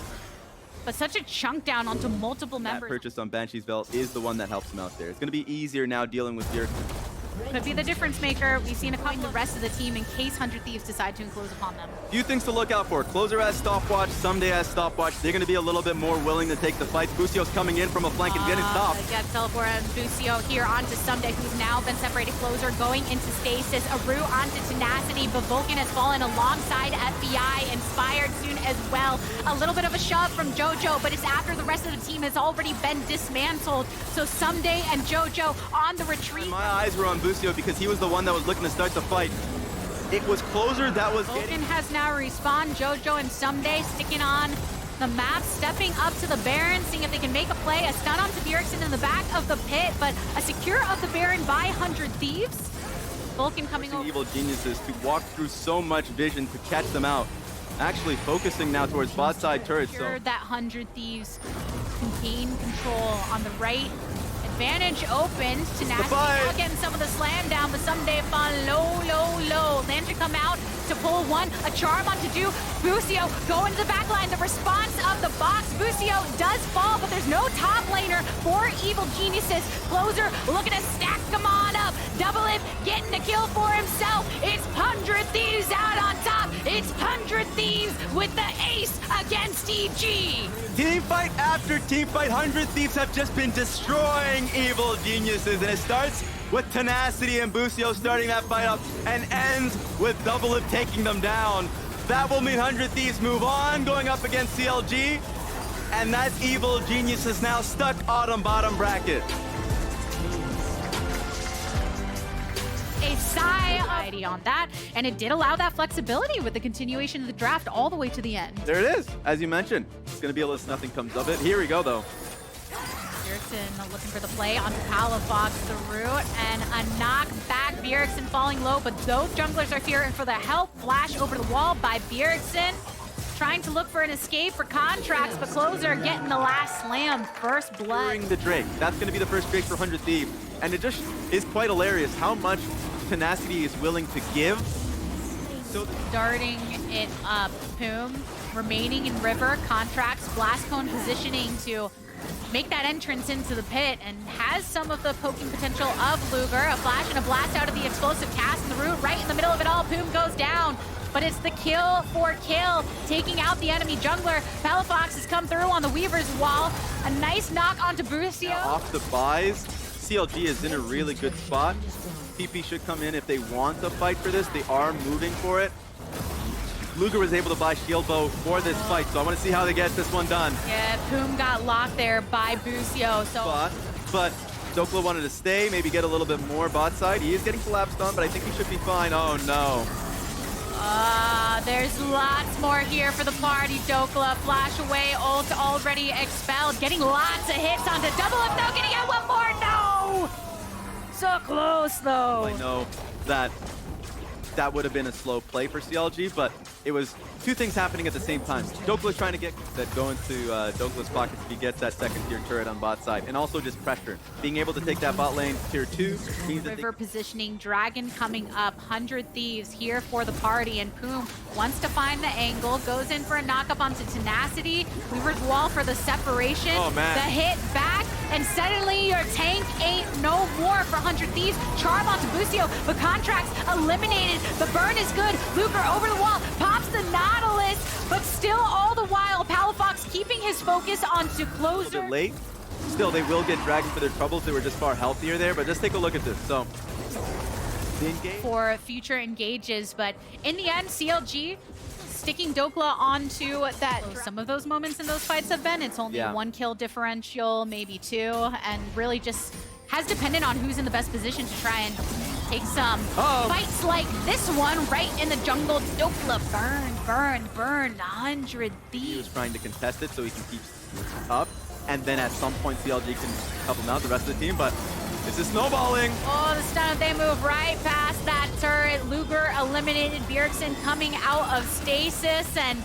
But such a chunk down onto multiple members. That purchase on Banshee's Belt is the one that helps him out there. It's going to be easier now dealing with Bjergsen. Could be the difference maker. We've seen it coming the rest of the team in case 100 Thieves decide to enclose upon them. Few things to look out for. Closer has stopwatch, Someday has stopwatch. They're going to be a little bit more willing to take the fights. Busio's coming in from a flank and getting stopped. Get teleport and Busio here onto Someday, who's now been separated. Closer going into stasis. Aru onto Tenacity, but Vulcan has fallen alongside FBI. Inspired soon as well. A little bit of a shove from JoJo, but it's after the rest of the team has already been dismantled. So Someday and JoJo on the retreat. My eyes were on Busio because he was the one that was looking to start the fight. It was Closer that was Vulcan has now respawned. JoJo and Someday sticking on the map, stepping up to the Baron, seeing if they can make a play. A stun onto Bjergsen in the back of the pit, but a secure of the Baron by 100 Thieves. Vulcan coming over. Evil Geniuses to walk through so much vision to catch them out. actually focusing now towards bot side turret. So That 100 Thieves can gain control on the right. Advantage opens. Tenacity now getting some of the slam down, but someday fall low. Lantern come out to pull one. A charm onto do. Busio going to the back line. The response of the box. Busio does fall, but there's no top laner for Evil Geniuses. Closer looking to stack them on up. Double it, getting the kill for himself. It's 100 Thieves out on top. It's 100 Thieves with the ace against EG. team fight after team fight, 100 Thieves have just been destroying Evil Geniuses, and it starts with Tenacity and Busio starting that fight up and ends with Double Lip taking them down. That will mean 100 Thieves move on, going up against CLG, and that's Evil Geniuses now stuck bottom bracket. A sigh on that, and it did allow that flexibility with the continuation of the draft all the way to the end. There it is, as you mentioned. It's going to be a list, nothing comes of it. Here we go, though. Bjergsen looking for the play onto Palafox, the root, and a knock back. Bjergsen falling low, but those junglers are fearing for the help. Flash over the wall by Bjergsen. Trying to look for an escape for Contracts, but Closer getting the last slam. First blood. During the Drake. That's going to be the first Drake for 100 Thieves. And it just is quite hilarious how much Tenacity is willing to give. So Starting it up. Poom remaining in River. Contracts, Blast Cone positioning to make that entrance into the pit and has some of the poking potential of Luger. A flash and a blast out of the explosive cast in the root. Right in the middle of it all, Poom goes down. But it's the kill for kill, taking out the enemy jungler. Palafox has come through on the Weaver's wall. A nice knock onto Busio. off the buys, CLG is in a really good spot. TP should come in if they want to fight for this. They are moving for it. Luger was able to buy Shield Bow for this fight, so I want to see how they get this one done. Yeah, Poom got locked there by Busio. So But Dokla wanted to stay, maybe get a little bit more bot side. He is getting collapsed on, but I think he should be fine. Oh no. There's lots more here for the party. Dokla, flash away, ult already expelled. Getting lots of hits onto Double Up though, getting out one more, no! So close though. I know that that would have been a slow play for CLG, but it was two things happening at the same time. Dokla trying to get that go into Dokla's pockets if he gets that second tier turret on bot side, and also just pressure. Being able to take that bot lane tier 2 means that River positioning, Dragon coming up, 100 Thieves here for the party, and Poom wants to find the angle, goes in for a knock up onto Tenacity. Weaver's wall for the separation. Oh, man. The hit back, and suddenly your tank ain't no more for 100 Thieves. Charm onto Busio, but Contracts eliminated. The burn is good. Luger over the wall, pops the Nautilus, but still all the while, Palafox keeping his focus onto Closer. late. Still, they will get dragged for their troubles. They were just far healthier there, but just take a look at this. So, the engage. For future engages, but in the end, CLG sticking Dokla onto that. Some of those moments in those fights have been, it's only one kill differential, maybe two, and really just has depended on who's in the best position to try and take some fights like this one right in the jungle. Dokla, burn, 100 He was Thieves. trying to contest it so he can keep up, and then at some point CLG can help him out, the rest of the team, but this is snowballing. Oh, the stun, they move right past that turret. Luger eliminated. Bjergsen coming out of stasis, and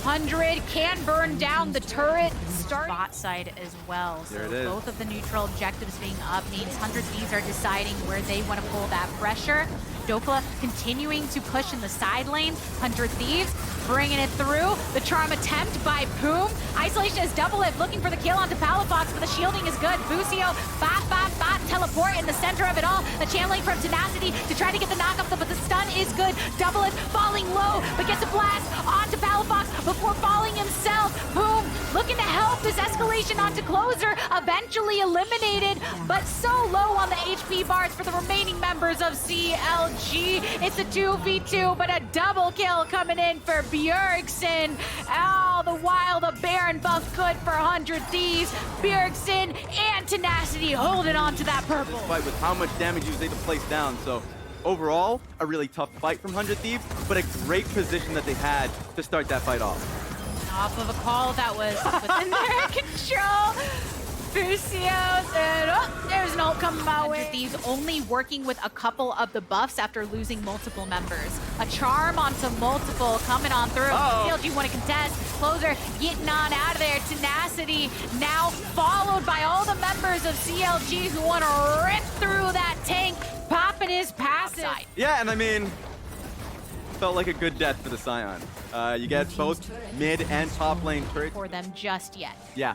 100 can burn down the turret. Start bot side as well. So There it is. both of the neutral objectives being up means 100 Thieves are deciding where they want to pull that pressure. Dokla continuing to push in the side lane. 100 Thieves bringing it through. The charm attempt by Poom. Isolation is Double Lift looking for the kill onto Palafox, but the shielding is good. Busio, bot, teleport in the center of it all. A channeling from Tenacity to try to get the knock up, but the stun is good. Double Lift falling low, but gets a blast onto Palafox before falling himself. Poom looking to help this escalation onto Closer. Eventually eliminated, but so low on the HP bars for the remaining members of CLG. It's a 2v2, but a double kill coming in for Bjergsen. All the while, the Baron buff good for 100 Thieves. Bjergsen and Tenacity holding on to that purple. Fight with how much damage he was able to place down. So overall, a really tough fight from 100 Thieves, but a great position that they had to start that fight off. Off of a call that was within their control. Busio said, oh, there's There's an ult coming my way. Thieves only working with a couple of the buffs after losing multiple members. A charm onto multiple coming on through. CLG want to contest. Closer getting on out of there. Tenacity now followed by all the members of CLG who want to rip through that tank, popping his passive. Yeah, and I mean, felt like a good death for the Scion. You get both mid and top lane turrets. For them just yet. Yeah.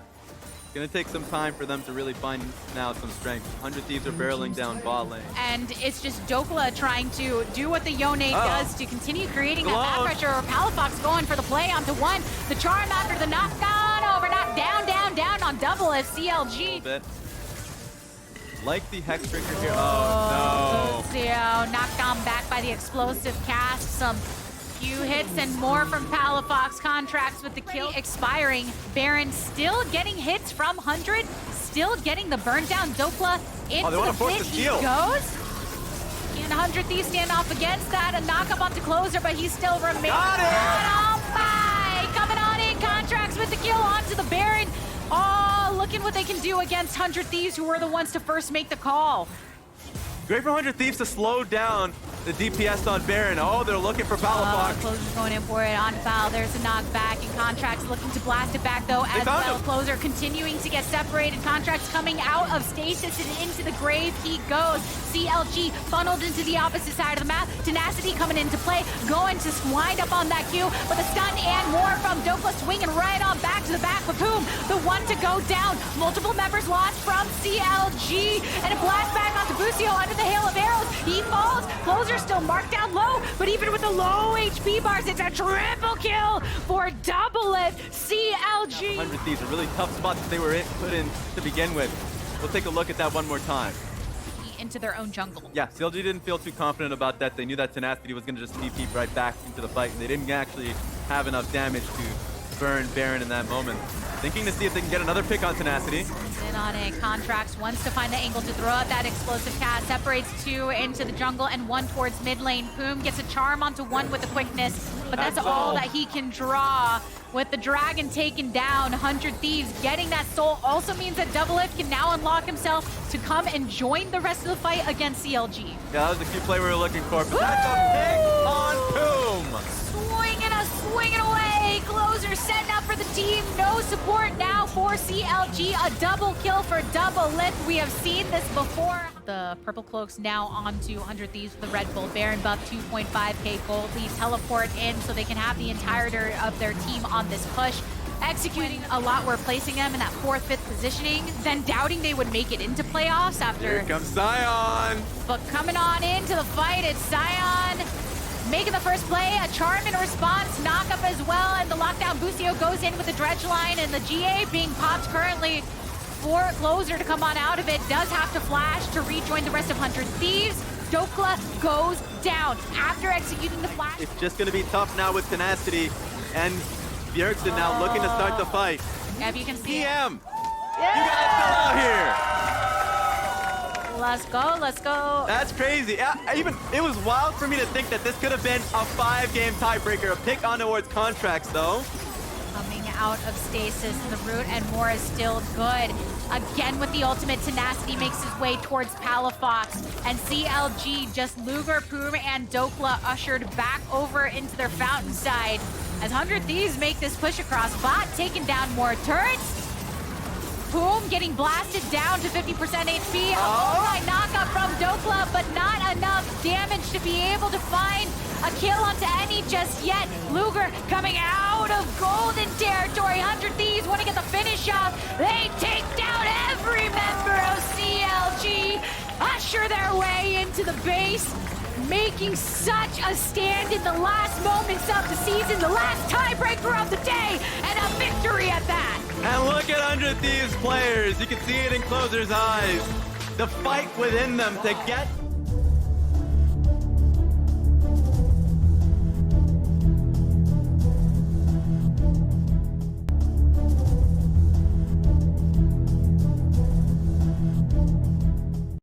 It's gonna take some time for them to really find now some strength. 100 Thieves are barreling down bot lane. And it's just Dokla trying to do what the Yone does to continue creating that back pressure. Or Palafox going for the play onto one. The charm after the knockdown over, not down on double as CLG. Like the Hex Trigger here. Oh, no. Zio knocked on back by the explosive cast. Some few hits and more from Palafox. Contracts with the kill expiring. Baron still getting hits from 100. Still getting the burn down. Dokla into the pit. He goes. And 100 Thieves stand off against that. A knock up onto Closer, but he still remains. Got it! Coming on in. Contracts with the kill onto the Baron. Oh, looking what they can do against 100 Thieves, who were the ones to first make the call. Great for 100 Thieves to slow down the DPS on Baron. Oh, they're looking for Palafox. Closer's going in for it on foul. There's a knockback, and Contracts looking to blast it back though as well. Closer continuing to get separated. Contracts coming out of stasis and into the grave he goes. CLG funneled into the opposite side of the map. Tenacity coming into play, going to wind up on that Q, but the stun and more from Dokla swinging right on back to the back with whom? The one to go down. Multiple members lost from CLG, and a blast back onto Busio under the hail of arrows. He falls. Closer still marked down low, but even with the low HP bars, it's a triple kill for double it. CLG. 100 Thieves, a really tough spot that they were put in to begin with. We'll take a look at that one more time. Into their own jungle. Yeah, CLG didn't feel too confident about that. They knew that Tenacity was going to just TP right back into the fight, and they didn't actually have enough damage to burn Baron in that moment. Thinking to see if they can get another pick on Tenacity. In on it, Contracts wants to find the angle to throw out that explosive cast. Separates two into the jungle and one towards mid lane. Poom gets a charm onto one with the quickness, but that's all that he can draw. With the dragon taken down, 100 Thieves getting that soul also means that Double It can now unlock himself to come and join the rest of the fight against CLG. Yeah, that was the key play we were looking for, but that's a pick on Poom. Swinging away. Closer setting up for the team. No support now for CLG. A double kill for Double It. We have seen this before. The Purple Cloaks now onto 100 Thieves with the Red Bull. Baron buff 2.5k gold. They teleport in so they can have the entirety of their team on this push. Executing a lot, we're placing them in that 4th, 5th positioning, then doubting they would make it into playoffs after. Here comes Sion. But coming on into the fight, it's Sion. Making the first play, a charm in response, knock up as well, and the lockdown Busio goes in with the dredge line, and the GA being popped currently for Closer to come on out of it. Does have to flash to rejoin the rest of 100 Thieves. Dokla goes down after executing the flash. It's just going to be tough now with Tenacity, and Bjergsen now looking to start the fight. Yeah, if you can see PM, you guys still out here. Let's go. That's crazy. It was wild for me to think that this could have been a 5-game tiebreaker. A pick on towards Contracts, though. Coming out of stasis, the root and more is still good. Again with the ultimate, Tenacity makes his way towards Palafox, and CLG just Luger, Poom, and Dokla ushered back over into their fountain side. As 100 Thieves make this push across, Bot taking down more turrets. Poom getting blasted down to 50% HP. Oh, my knockup from Dokla, but not enough damage to be able to find a kill onto any just yet. Luger coming out of golden territory. 100 Thieves want to get the finish off. They take down every member of CLG, usher their way into the base, making such a stand in the last moments of the season, the last tiebreaker of the day, and a victory at that. And look at 100 Thieves players. You can see it in Closer's eyes. The fight within them to get